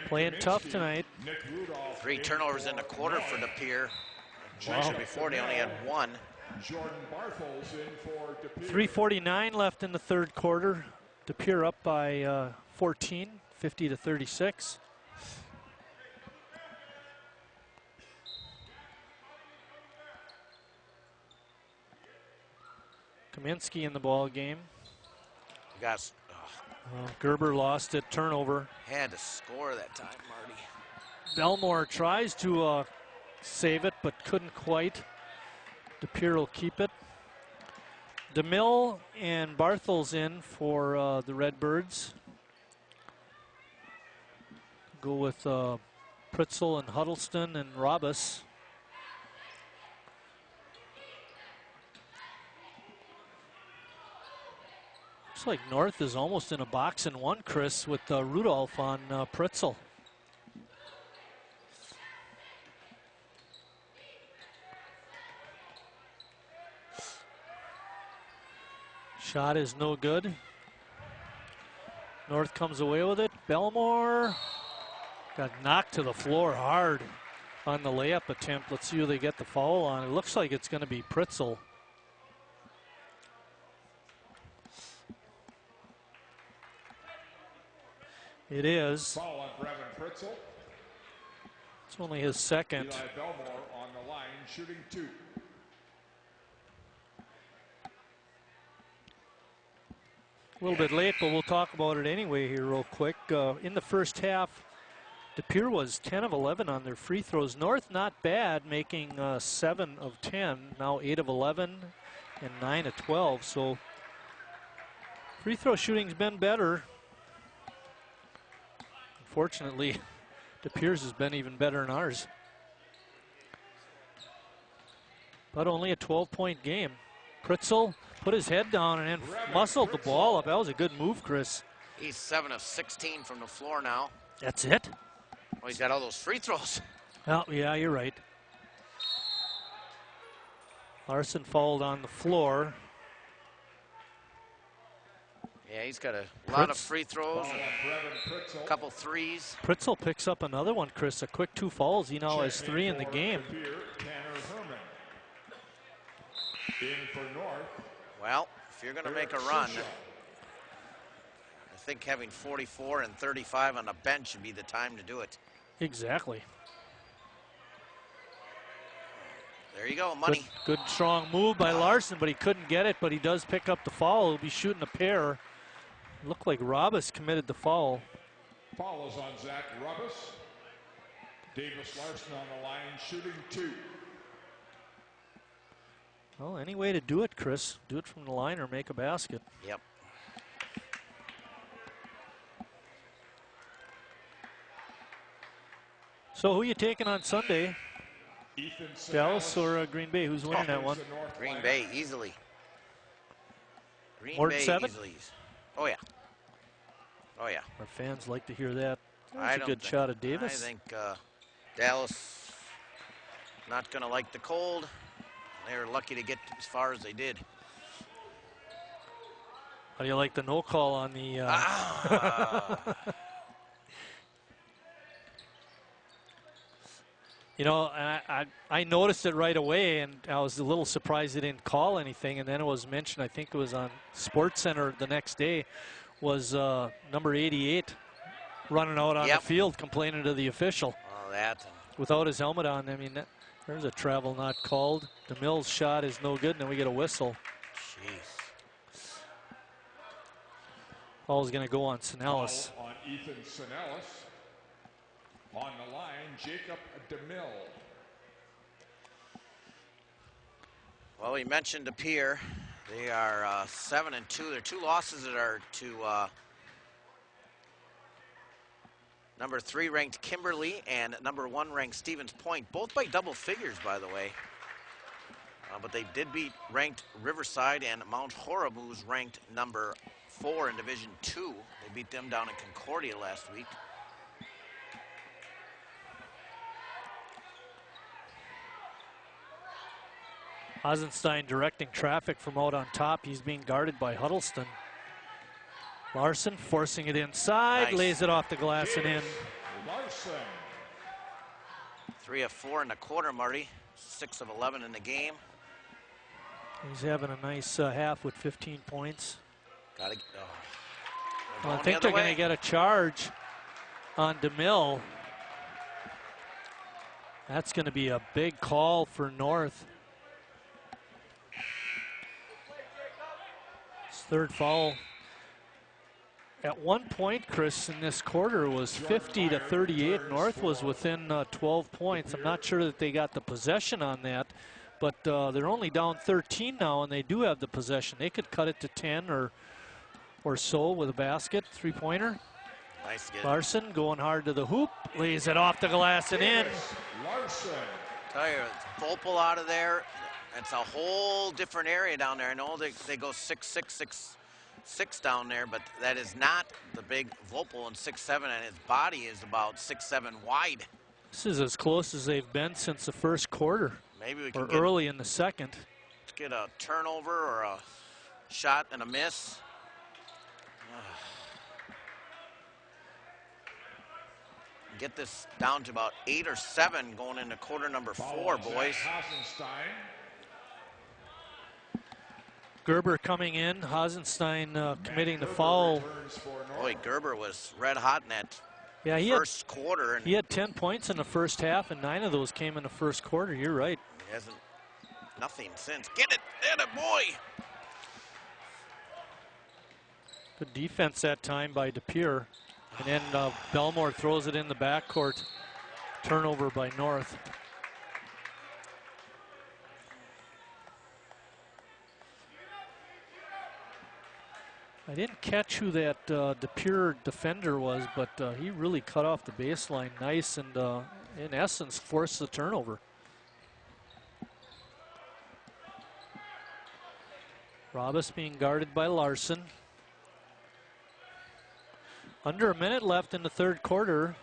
playing tough tonight. 3 turnovers in the quarter for De Pere. Wow. Before they only had 1. Jordan Barthol's in for De Pere. 3:49 left in the third quarter. De Pere up by 14, 50-36. Kaminsky in the ball game. Guys, Gerber lost it, turnover. Had to score that time, Marty. Belmore tries to save it, but couldn't quite. De Pere will keep it. DeMille and Barthel's in for the Redbirds. Go with Pritzel and Huddleston and Robus. Looks like North is almost in a box and one, Chris, with Rudolph on Pritzel. Shot is no good. North comes away with it. Belmore got knocked to the floor hard on the layup attempt. Let's see who they get the foul on. It looks like it's going to be Pritzel. It is. Foul on Brevin Pritzel. It's only his second. Eli Belmore on the line, shooting 2. A little bit late, but we'll talk about it anyway here real quick. In the first half, De Pere was 10 of 11 on their free throws. North not bad, making 7 of 10, now 8 of 11 and 9 of 12. So free throw shooting's been better. Unfortunately, De Pere's has been even better than ours. But only a 12-point game. Pritzel put his head down and then muscled the ball up. That was a good move, Chris. He's 7 of 16 from the floor now. That's it? Well, he's got all those free throws. Oh, yeah, you're right. Larson fouled on the floor. Yeah, he's got a lot of free throws, a couple threes. Pritzel picks up another one, Chris. A quick 2 fouls. He now has 3 in the game. In for North. Well, if you're going to make a run, I think having 44 and 35 on the bench should be the time to do it. Exactly. There you go, money. Good strong move by Larson, but he couldn't get it, but he does pick up the foul. He'll be shooting a pair. Looked like Robus committed the foul. Foul is on Zach Robus. Davis Larson on the line, shooting 2. Well, any way to do it, Chris. Do it from the line or make a basket. Yep. So who are you taking on Sunday? Dallas or Green Bay? Who's winning that one? Green Bay, easily. Green More than Bay 7? easily. Oh, yeah. Oh, yeah. Our fans like to hear that. I That's a don't good think- shot of Davis. I think Dallas not going to like the cold. They were lucky to get as far as they did. How do you like the no call on the... You know, I noticed it right away, and I was a little surprised they didn't call anything. And then it was mentioned, I think it was on SportsCenter the next day, was number 88 running out on the field complaining to the official. Oh, that. Without his helmet on. I mean, there's a travel not called. The Mills shot is no good, and then we get a whistle. Jeez. Ball's going to go on Sinellis. Foul on Ethan Sinellis. On the line, Jacob DeMille. Well, we mentioned De Pere. They are 7-2. Their 2 losses that are to number 3 ranked Kimberly and number 1 ranked Stevens Point, both by double figures, by the way. But they did beat ranked Riverside and Mount Horeb, who's ranked number 4 in Division 2. They beat them down in Concordia last week. Hasenstein directing traffic from out on top. He's being guarded by Huddleston. Larson forcing it inside, lays it off the glass and in. Larson. 3 of 4 in the quarter, Marty. 6 of 11 in the game. He's having a nice half with 15 points. Got to. Well, I think they're going to get a charge on DeMille. That's going to be a big call for North. His 3rd foul. At one point, Chris, in this quarter was 50-38. North was within 12 points. I'm not sure that they got the possession on that, but they're only down 13 now, and they do have the possession. They could cut it to 10 or so with a basket, 3-pointer. Nice get. Larson going hard to the hoop, lays it off the glass and in. Larson. Tell you, Vopel out of there. It's a whole different area down there. I know they go 6'6", 6'6" down there, but that is not the big Vopel in 6'7", and his body is about 6'7" wide. This is as close as they've been since the first quarter. Maybe we can or early in the second. Let's get a turnover or a shot and a miss. Get this down to about 8 or 7 going into quarter number 4, boys. Gerber coming in, Hasenstein committing the foul. Boy, Gerber was red hot in that first quarter. And he had 10 points in the first half, and 9 of those came in the first quarter. You're right. He hasn't, nothing since. Get it, boy. Good defense that time by DePere. And then Belmore throws it in the backcourt. Turnover by North. I didn't catch who that DePere defender was, but he really cut off the baseline nice and in essence forced the turnover. Robus being guarded by Larson. Under a minute left in the third quarter.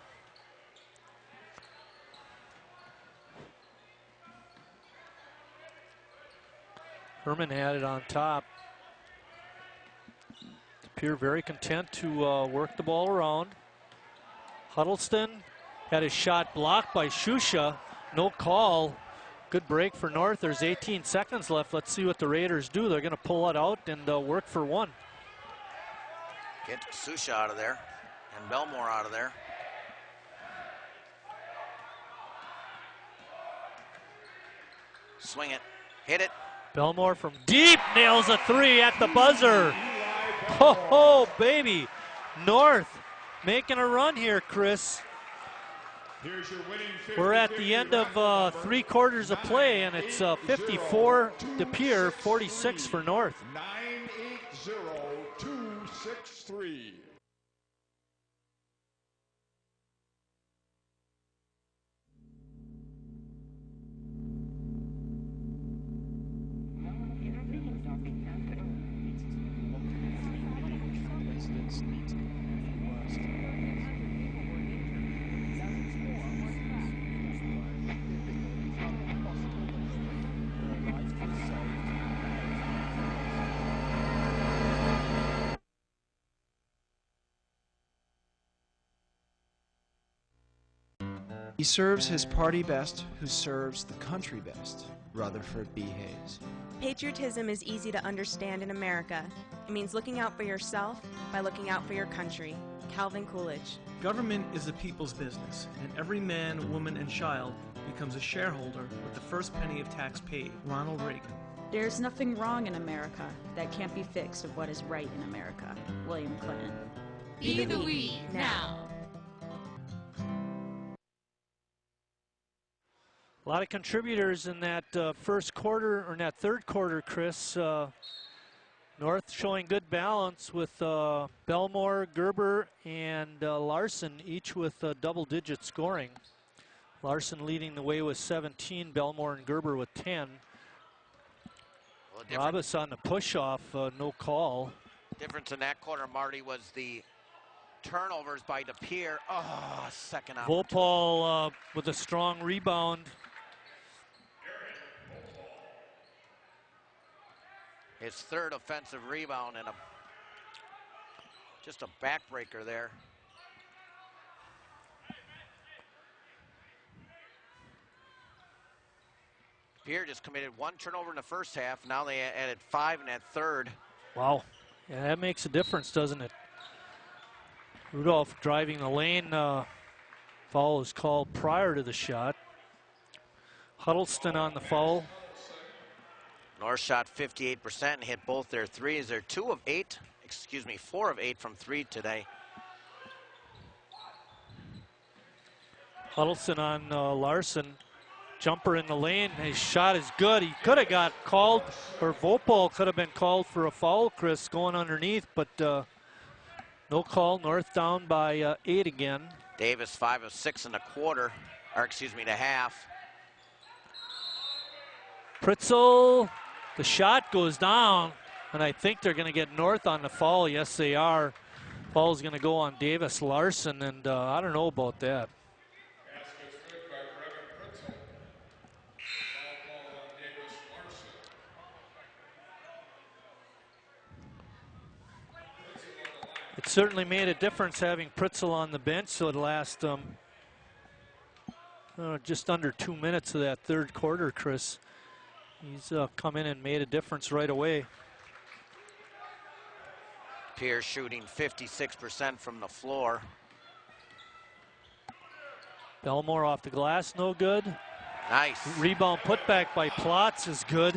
Herman had it on top. DePere very content to work the ball around. Huddleston had his shot blocked by Shusha. No call. Good break for North. There's 18 seconds left. Let's see what the Raiders do. They're going to pull it out and work for one. Get Susha out of there and Belmore out of there. Swing it. Hit it. Belmore from deep nails a three at the buzzer. Ho ho, baby. North making a run here, Chris. We're at the end of 3 quarters of play, and it's 54 DePere, 46 for North. 980-263. He serves his party best who serves the country best. Rutherford B. Hayes. Patriotism is easy to understand in America. It means looking out for yourself by looking out for your country. Calvin Coolidge. Government is the people's business, and every man, woman, and child becomes a shareholder with the first penny of tax paid. Ronald Reagan. There's nothing wrong in America that can't be fixed of what is right in America. William Clinton. Be the we now. A lot of contributors in that first quarter, or in that third quarter, Chris. North showing good balance with Belmore, Gerber, and Larson, each with double-digit scoring. Larson leading the way with 17, Belmore and Gerber with 10. Well, Robus on the push-off, no call. Difference in that quarter, Marty, was the turnovers by DePere. Oh, second out. Vopal with a strong rebound. His third offensive rebound and just a backbreaker there. DePere just committed 1 turnover in the first half. Now they added 5 in that third. Wow. Yeah, that makes a difference, doesn't it? Rudolph driving the lane. Foul is called prior to the shot. Huddleston on the foul. North shot 58% and hit both their threes. They're 4 of 8 from 3 today. Huddleston on Larson. Jumper in the lane. His shot is good. He could have got called, or Vopal could have been called for a foul, Chris, going underneath, but no call. North down by 8 again. Davis 5 of 6 in the quarter, or the half. Pritzel, the shot goes down, and I think they're going to get North on the foul. Yes, they are. Foul's going to go on Davis Larson, and I don't know about that. It certainly made a difference having Pritzel on the bench, so it last just under 2 minutes of that third quarter, Chris. He's come in and made a difference right away. Pierce shooting 56% from the floor. Belmore off the glass, no good. Nice. Rebound putback by Plotz is good.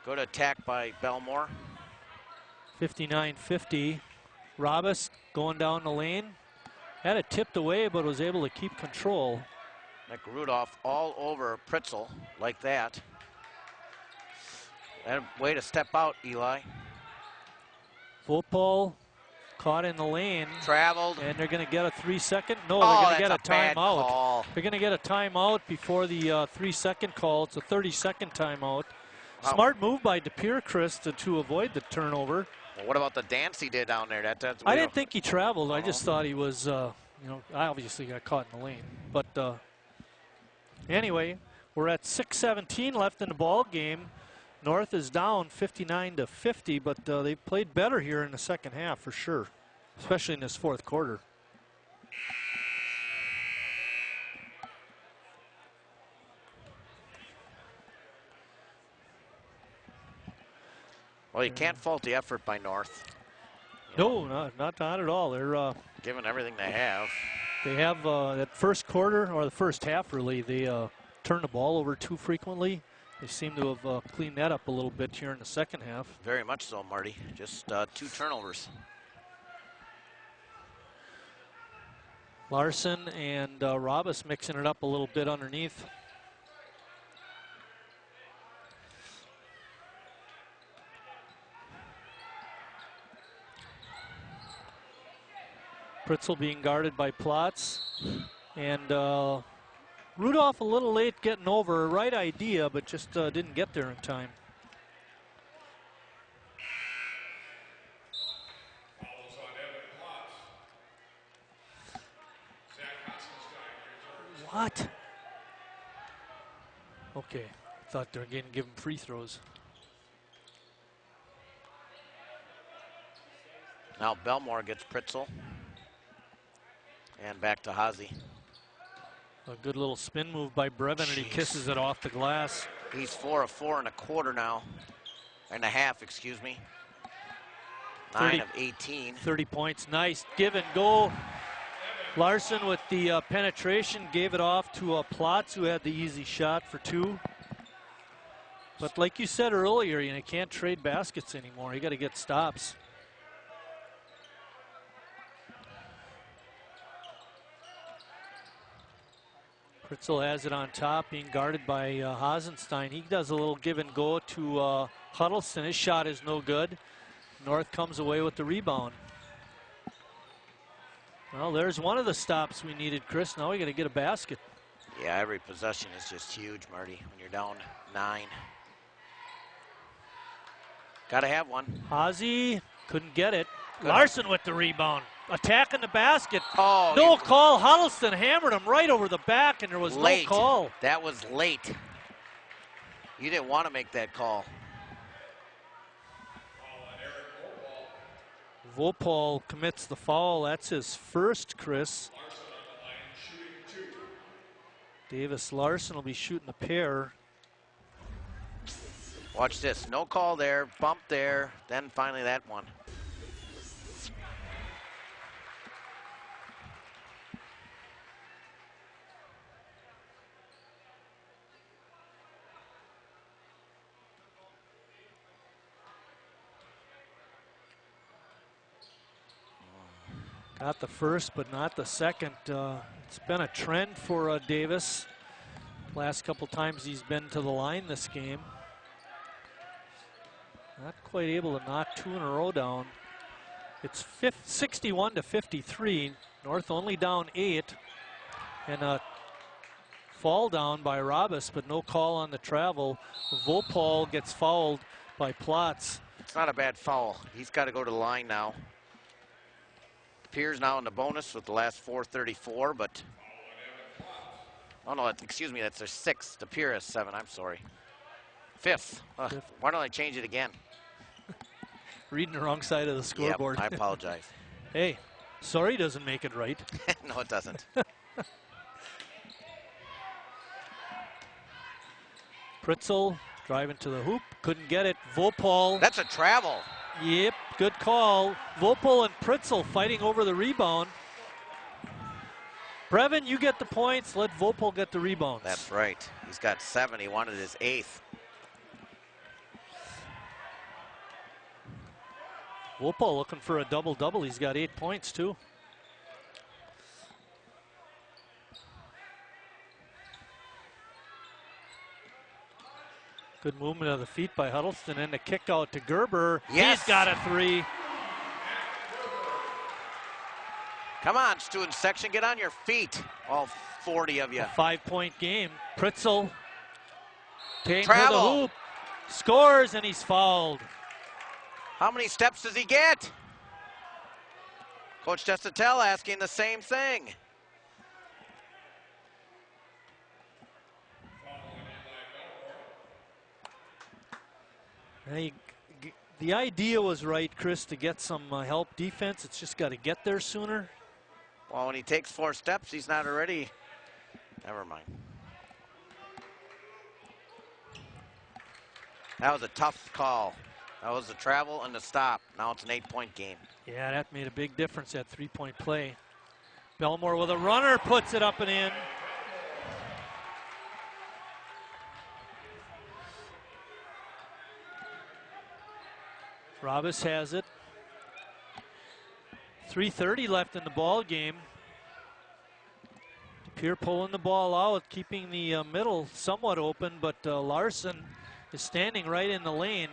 Good attack by Belmore. 59-50. Robus going down the lane. Had it tipped away, but was able to keep control. Nick Rudolph all over Pritzel like that. And way to step out, Eli. Vopal caught in the lane. Traveled. And they're going to get a 3-second. No, Oh, they're going to get a bad timeout. call. They're going to get a timeout before the 3-second call. It's a 30-second timeout. Wow. Smart move by DePere, Chris, to avoid the turnover. Well, what about the dance he did down there? That's I didn't think he traveled. I just thought he was, you know, I obviously got caught in the lane. But anyway, we're at 6:17 left in the ball game. North is down 59-50, but they played better here in the second half for sure, especially in this fourth quarter. Well, you can't fault the effort by North. No, not at all. They're giving everything they have. They have that first quarter, or the first half really, they turn the ball over too frequently. They seem to have cleaned that up a little bit here in the second half. Very much so, Marty. Just 2 turnovers. Larson and Robus mixing it up a little bit underneath. Pritzel being guarded by Plotz. And Rudolph a little late getting over. Right idea, but just didn't get there in time. What? Okay, thought they were going to give him free throws. Now Belmore gets Pritzel. And back to Hazy. A good little spin move by Brevin, and he kisses it off the glass. He's 4 of 4 and a quarter now. And a half, excuse me. 9 of 18. 30 points, nice give and go. Larson with the penetration, gave it off to Plotz, who had the easy shot for 2. But like you said earlier, you can't trade baskets anymore. You got to get stops. Pritzel has it on top, being guarded by Hasenstein. He does a little give and go to Huddleston. His shot is no good. North comes away with the rebound. Well, there's one of the stops we needed, Chris. Now we got to get a basket. Yeah, every possession is just huge, Marty, when you're down 9. Got to have one. Hazy couldn't get it. Good. Larson with the rebound. Attacking the basket. Oh, no call. Huddleston hammered him right over the back, and there was late. no call. That was late. You didn't want to make that call. Vopal commits the foul. That's his first, Chris. Davis Larson will be shooting a pair. Watch this. No call there. Bump there. Then finally that one. Got the first, but not the second. It's been a trend for Davis. Last couple times he's been to the line this game. Not quite able to knock 2 in a row down. It's 61-53. North only down 8. And a fall down by Robus, but no call on the travel. Vopal gets fouled by Plotz. It's not a bad foul. He's got to go to the line now. Pierce now in the bonus with the last 4:34, but oh no, excuse me, that's their 6th. The Pierce has 7. I'm sorry. 5th. Why don't I change it again? Reading the wrong side of the scoreboard. Yep, I apologize. Hey, sorry doesn't make it right. No, it doesn't. Pritzel driving to the hoop, couldn't get it. Vopal. That's a travel. Yep, good call. Vopal and Pritzel fighting over the rebound. Brevin, you get the points. Let Vopal get the rebounds. That's right. He's got 7. He wanted his 8th. Wolpo looking for a double-double. He's got 8 points, too. Good movement of the feet by Huddleston, and the kick out to Gerber. Yes. He's got a 3. Come on, student section, get on your feet, all 40 of you. A 5-point game. Pritzel taking to the Travel. hoop, scores, and he's fouled. How many steps does he get? Coach Destatel asking the same thing. The idea was right, Chris, to get some help defense. It's just got to get there sooner. Well, when he takes 4 steps, he's not already. Never mind. That was a tough call. That was the travel and the stop. Now it's an 8-point game. Yeah, that made a big difference, that 3-point play. Belmore with a runner, puts it up and in. Robis has it. 3:30 left in the ball game. DePere pulling the ball out, keeping the middle somewhat open, but Larson is standing right in the lane.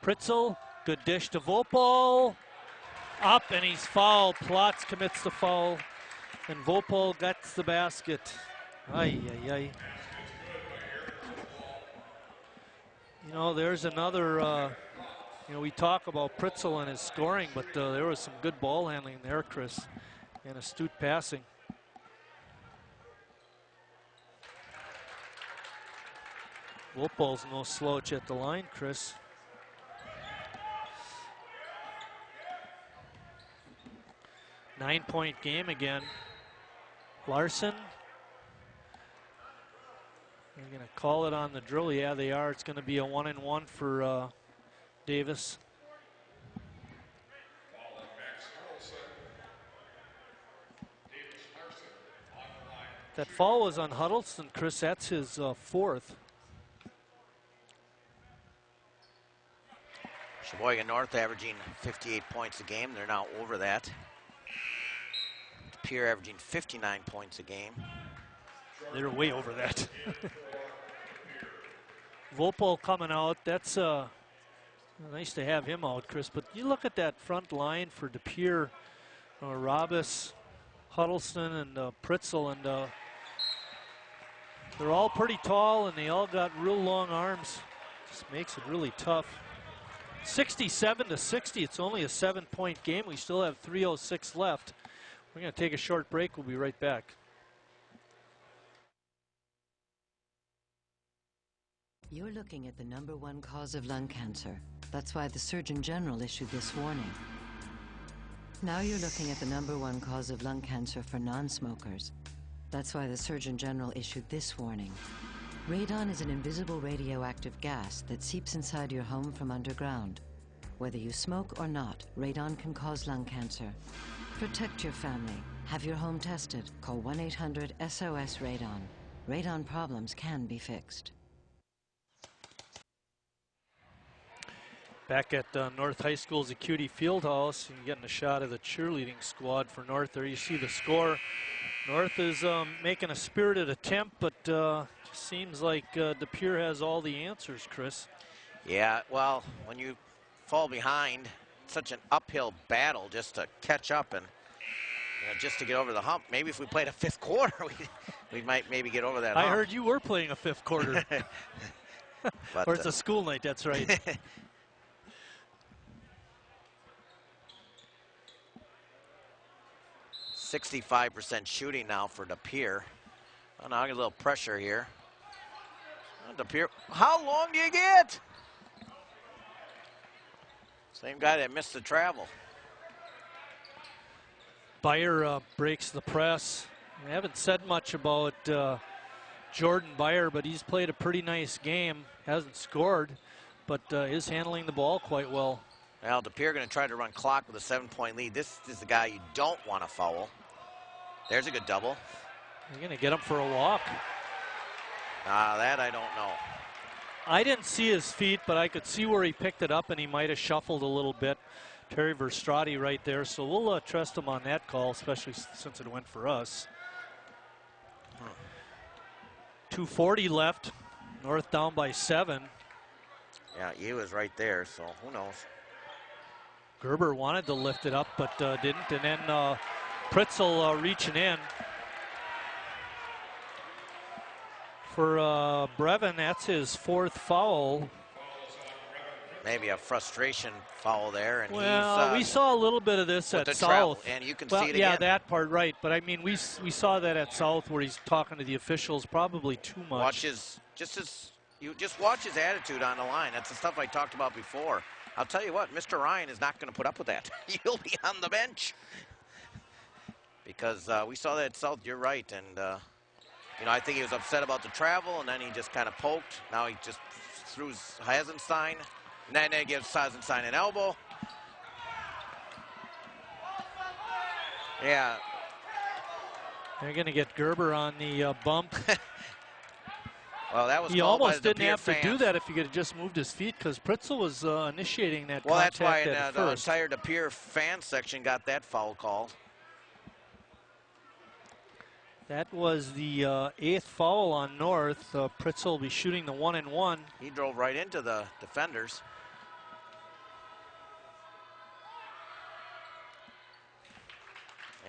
Pritzel, good dish to Vopal. Up, and he's fouled. Plotz commits the foul, and Vopal gets the basket. Ay, ay, ay. You know, there's another, you know, we talk about Pritzel and his scoring, but there was some good ball handling there, Chris, and astute passing. Vopal's no slouch at the line, Chris. Nine-point game again. Larson. They're going to call it on the drill. Yeah, they are. It's going to be a 1-and-1 for Davis. That foul was on Huddleston, Chris. That's his 4th. Sheboygan North averaging 58 points a game. They're now over that. DePere averaging 59 points a game. They're way over that. Vopal coming out. That's nice to have him out, Chris. But you look at that front line for DePere, Robis, Huddleston, and Pritzel, and they're all pretty tall, and they all got real long arms. Just makes it really tough. 67-60. It's only a 7-point game. We still have 3:06 left. We're going to take a short break. We'll be right back. You're looking at the #1 cause of lung cancer. That's why the Surgeon General issued this warning. Now you're looking at the #1 cause of lung cancer for non-smokers. That's why the Surgeon General issued this warning. Radon is an invisible radioactive gas that seeps inside your home from underground. Whether you smoke or not, radon can cause lung cancer. Protect your family. Have your home tested. Call 1-800-SOS-RADON. Radon problems can be fixed. Back at North High School's Acuity Fieldhouse, you're getting a shot of the cheerleading squad for North there. You see the score. North is making a spirited attempt, but seems like DePere has all the answers, Chris. Yeah, well, when you fall behind, it's such an uphill battle just to catch up and just to get over the hump. Maybe if we played a 5th quarter, we might maybe get over that hump. I heard you were playing a 5th quarter. But, or it's a school night, that's right. 65% shooting now for DePere. Oh, now I get a little pressure here. Oh, DePere, how long do you get? Same guy that missed the travel. Byer breaks the press. I haven't said much about Jordan Byer, but he's played a pretty nice game. Hasn't scored, but is handling the ball quite well. Well, DePere going to try to run clock with a 7-point lead. This is the guy you don't want to foul. There's a good double. You're going to get him for a walk. That I don't know. I didn't see his feet, but I could see where he picked it up, and he might have shuffled a little bit. Terry Verstrati right there, so we'll trust him on that call, especially since it went for us. 2:40 left. North down by 7. Yeah, he was right there, so who knows. Gerber wanted to lift it up, but didn't. And then Pritzel reaching in. For Brevin, that's his 4th foul. Maybe a frustration foul there. And well, we saw a little bit of this at South. Travel, and you can see it again. Yeah, that part, right. But, I mean, we saw that at South where he's talking to the officials probably too much. Watch his, you just watch his attitude on the line. That's the stuff I talked about before. I'll tell you what, Mr. Ryan is not going to put up with that. He'll be on the bench. Because we saw that at South, you're right. And, you know, I think he was upset about the travel, and then he just kind of poked. Now he just threw Hasenstein. And then he gives Hasenstein an elbow. Yeah. They're going to get Gerber on the bump. Well, that was he called almost by the didn't have fans. to do that if he could have just moved his feet, because Pritzel was initiating that well, contact that's why at the first. entire De Pere fan section got that foul called. That was the 8th foul on North. Pritzel will be shooting the 1-and-1. He drove right into the defenders.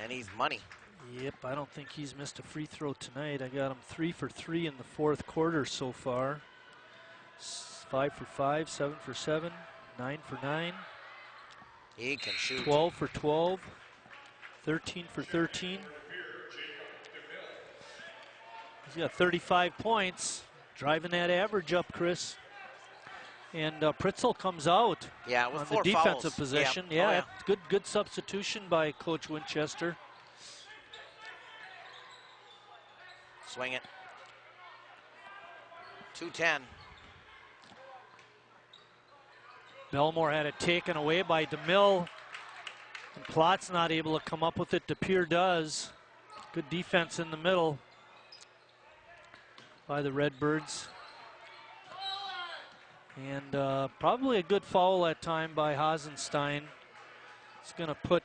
And he's money. Yep, I don't think he's missed a free throw tonight. I got him 3 for 3 in the 4th quarter so far. 5 for 5, 7 for 7, 9 for 9. He can shoot. 12 for 12, 13 for 13. He's got 35 points, driving that average up, Chris. And Pritzel comes out with on 4 the defensive fouls. possession. Yep. Yeah, good substitution by Coach Winchester. Swing it. 2-10. Belmore had it taken away by DeMille. And Plott's not able to come up with it. De Pere does. Good defense in the middle by the Redbirds. And probably a good foul that time by Hasenstein. It's going to put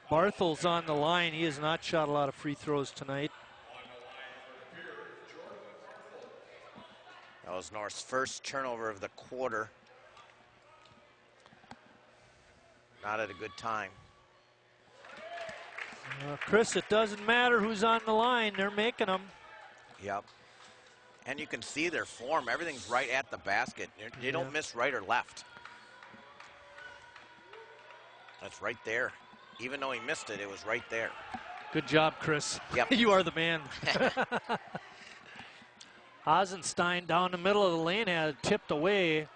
Barthels on the line. He has not shot a lot of free throws tonight. That was North's first turnover of the quarter. Not at a good time. Chris, it doesn't matter who's on the line. They're making them. Yep. And you can see their form. Everything's right at the basket. They don't miss right or left. That's right there. Even though he missed it, it was right there. Good job, Chris. Yep. You are the man. Hasenstein down the middle of the lane had tipped away.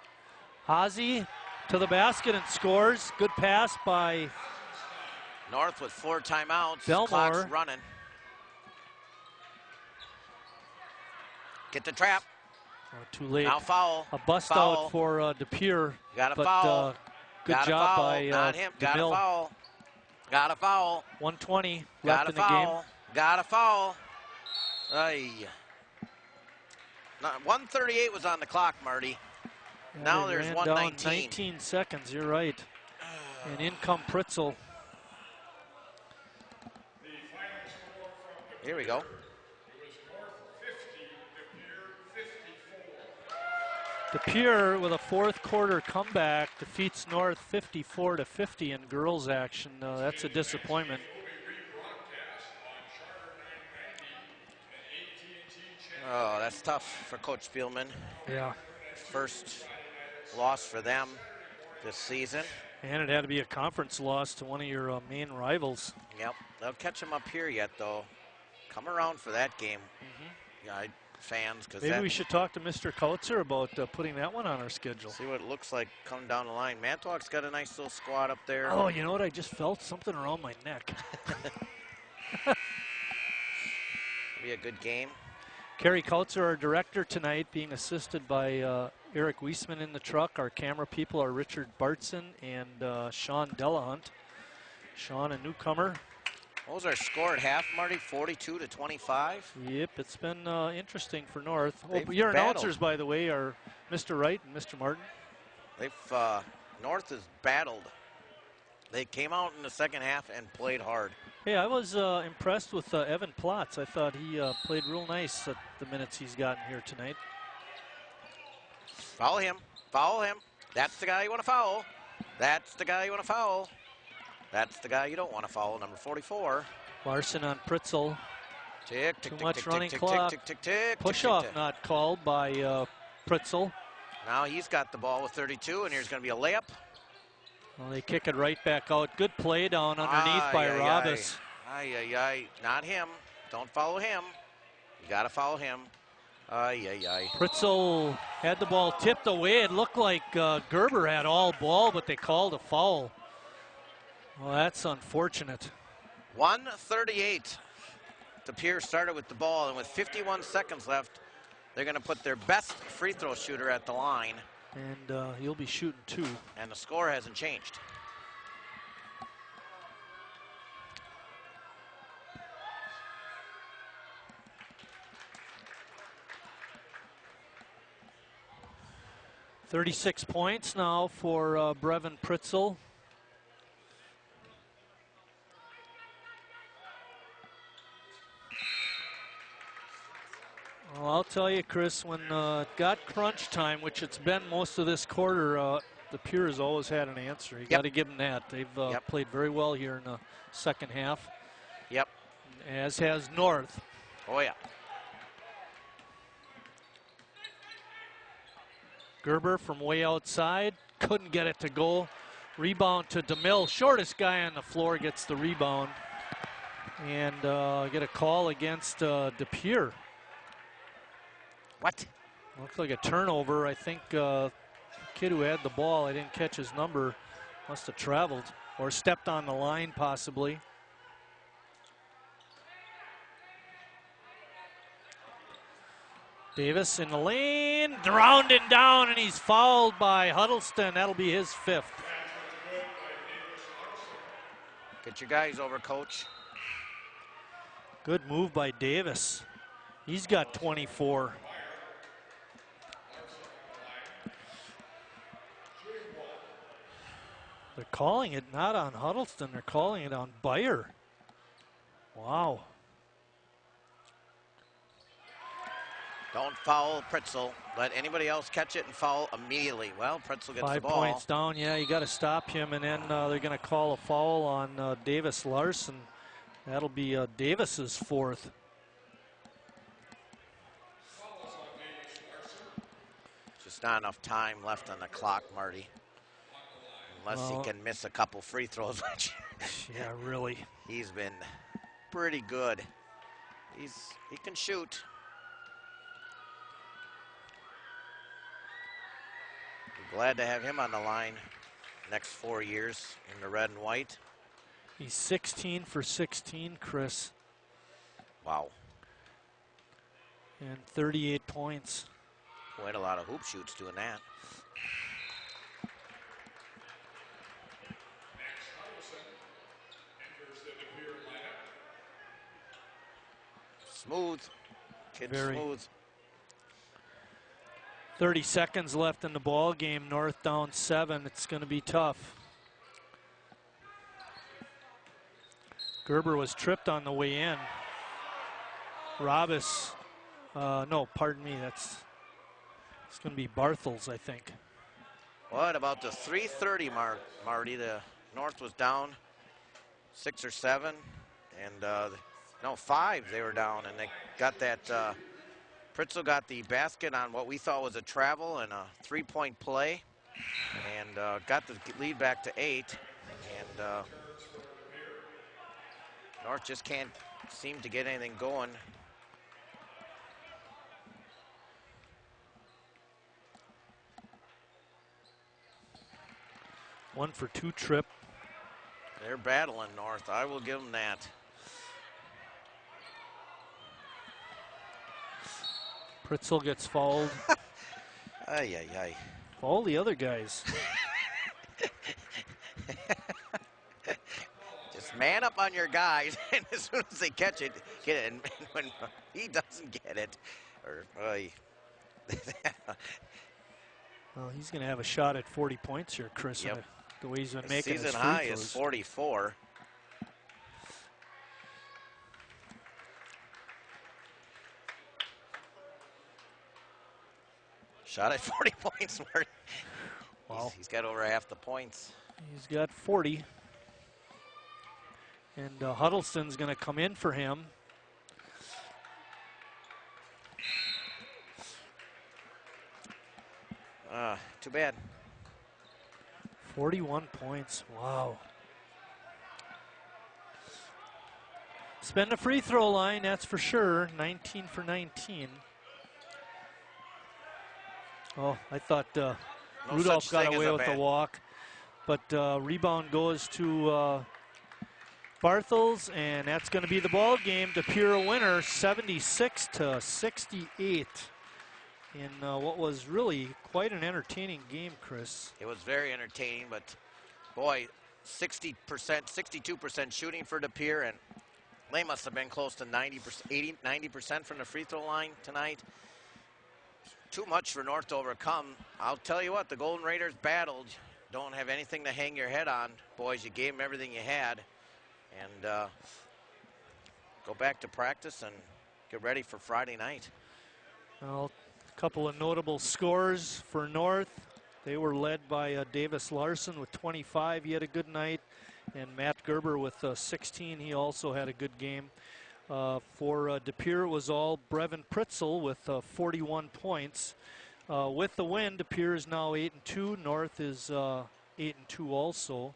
Hazy to the basket and scores. Good pass by North with 4 timeouts. Belmore. Clock's running. Get the trap. Too late. Now foul. A bust foul. out for De Pere. Got a but, foul. Good got job a foul. by Not him. Got DeMille. a foul. Got a foul. 1:20 Got left a in the foul. game. Got a foul. Ay. 1:38 was on the clock, Marty. Yeah, now they there's ran 1:19. down 19 seconds, you're right. And in come Pritzel. Here we go. De Pere with a 4th quarter comeback defeats North 54-50 in girls action. That's a disappointment. Oh, that's tough for Coach Spielman. Yeah. First loss for them this season. And it had to be a conference loss to one of your main rivals. Yep. They'll catch them up here yet, though. Come around for that game, fans. Cause maybe we should talk to Mr. Kautzer about putting that one on our schedule. See what it looks like coming down the line. Manitowoc got a nice little squad up there. Oh, you know what? I just felt something around my neck. Be a good game. Kerry Kautzer, our director tonight, being assisted by Eric Wiesman in the truck. Our camera people are Richard Bartson and Sean Delahunt. Sean, a newcomer. What was our score at half, Marty? 42-25? Yep, it's been interesting for North. They've Your battled. announcers, by the way, are Mr. Wright and Mr. Martin? They've North has battled. They came out in the second half and played hard. Hey, I was impressed with Evan Plotz. I thought he played real nice at the minutes he's gotten here tonight. Follow him. Follow him. That's the guy you want to foul. That's the guy you want to foul. That's the guy you don't want to foul, number 44. Larson on Pritzel. Tick, Too tick, much tick, running tick, clock. tick, tick, tick, Push tick, off tick. not called by Pritzel. Now he's got the ball with 32, and here's going to be a layup. Well, they kick it right back out. Good play down underneath by Robis. Not him. Don't follow him. You got to follow him. Pritzel had the ball tipped away. It looked like Gerber had all ball, but they called a foul. Well, that's unfortunate. 1:38. De Pere started with the ball, and with 51 seconds left, they're going to put their best free throw shooter at the line. And he'll be shooting 2. And the score hasn't changed. .36 points now for Brevin Pritzel. Well, I'll tell you, Chris, when it got crunch time, which it's been most of this quarter, De Pere has always had an answer. You got to give them that. They've played very well here in the second half. Yep. As has North. Oh, yeah. Gerber from way outside, couldn't get it to go. Rebound to DeMille, shortest guy on the floor gets the rebound. And get a call against De Pere. What? Looks like a turnover. I think the kid who had the ball, I didn't catch his number, must have traveled or stepped on the line possibly. Davis in the lane, rounding down, and he's fouled by Huddleston. That'll be his 5th. Get your guys over, coach. Good move by Davis. He's got 24. They're calling it not on Huddleston, they're calling it on Bayer. Wow. Don't foul Pritzel. Let anybody else catch it and foul immediately. Well, Pritzel gets 5 the ball. points down, yeah, you got to stop him, and then they're going to call a foul on Davis Larson. That'll be Davis's 4th. Just not enough time left on the clock, Marty. Unless he can miss a couple free throws. Yeah, really. He's been pretty good. He can shoot. Be glad to have him on the line next 4 years in the red and white. He's 16 for 16, Chris. Wow. And 38 points. We had a lot of hoop shoots doing that. Smooth. Kid Very. Smooth. 30 seconds left in the ball game. North down 7. It's going to be tough. Gerber was tripped on the way in. Robis, no, pardon me. It's going to be Barthels, I think. What about the 3:30 mark, Marty? The North was down 6 or 7, and no, 5 they were down, and they got that. Pritzel got the basket on what we thought was a travel and a 3-point play, and got the lead back to 8. And North just can't seem to get anything going. One for 2 trip. They're battling North. I will give them that. Pritzel gets fouled. Ay. All the other guys. Just man up on your guys, and as soon as they catch it, get it. And when he doesn't get it, or Well, he's going to have a shot at 40 points here, Chris. Yep. The way he's been His making season his free high throws. is 44. Shot at 40 points. Wow. He's got over half the points. He's got 40. And Huddleston's going to come in for him. Too bad. 41 points. Wow. Spend a free throw line, that's for sure. 19 for 19. Oh, I thought Rudolph got away with the walk. But rebound goes to Barthels, and that's going to be the ball game. De Pere a winner, 76-68. In what was really quite an entertaining game, Chris. It was very entertaining, but boy, 60%, 62% shooting for De Pere, and they must have been close to 90%, 90% from the free throw line tonight. Too much for North to overcome. I'll tell you what, the Golden Raiders battled. Don't have anything to hang your head on. Boys, you gave them everything you had. And go back to practice and get ready for Friday night. Well, a couple of notable scores for North. They were led by Davis Larson with 25. He had a good night. And Matt Gerber with 16. He also had a good game. For De Pere, it was all Brevin Pritzel with 41 points. With the win, De Pere is now 8-2. North is 8-2 also.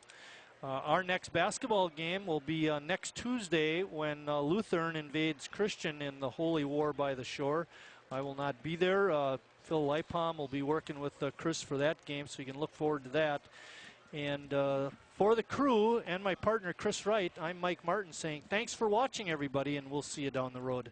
Our next basketball game will be next Tuesday when Lutheran invades Christian in the Holy War by the Shore. I will not be there. Phil Leipom will be working with Chris for that game, so you can look forward to that. And for the crew and my partner Chris Wright, I'm Mike Martin saying thanks for watching, everybody, and we'll see you down the road.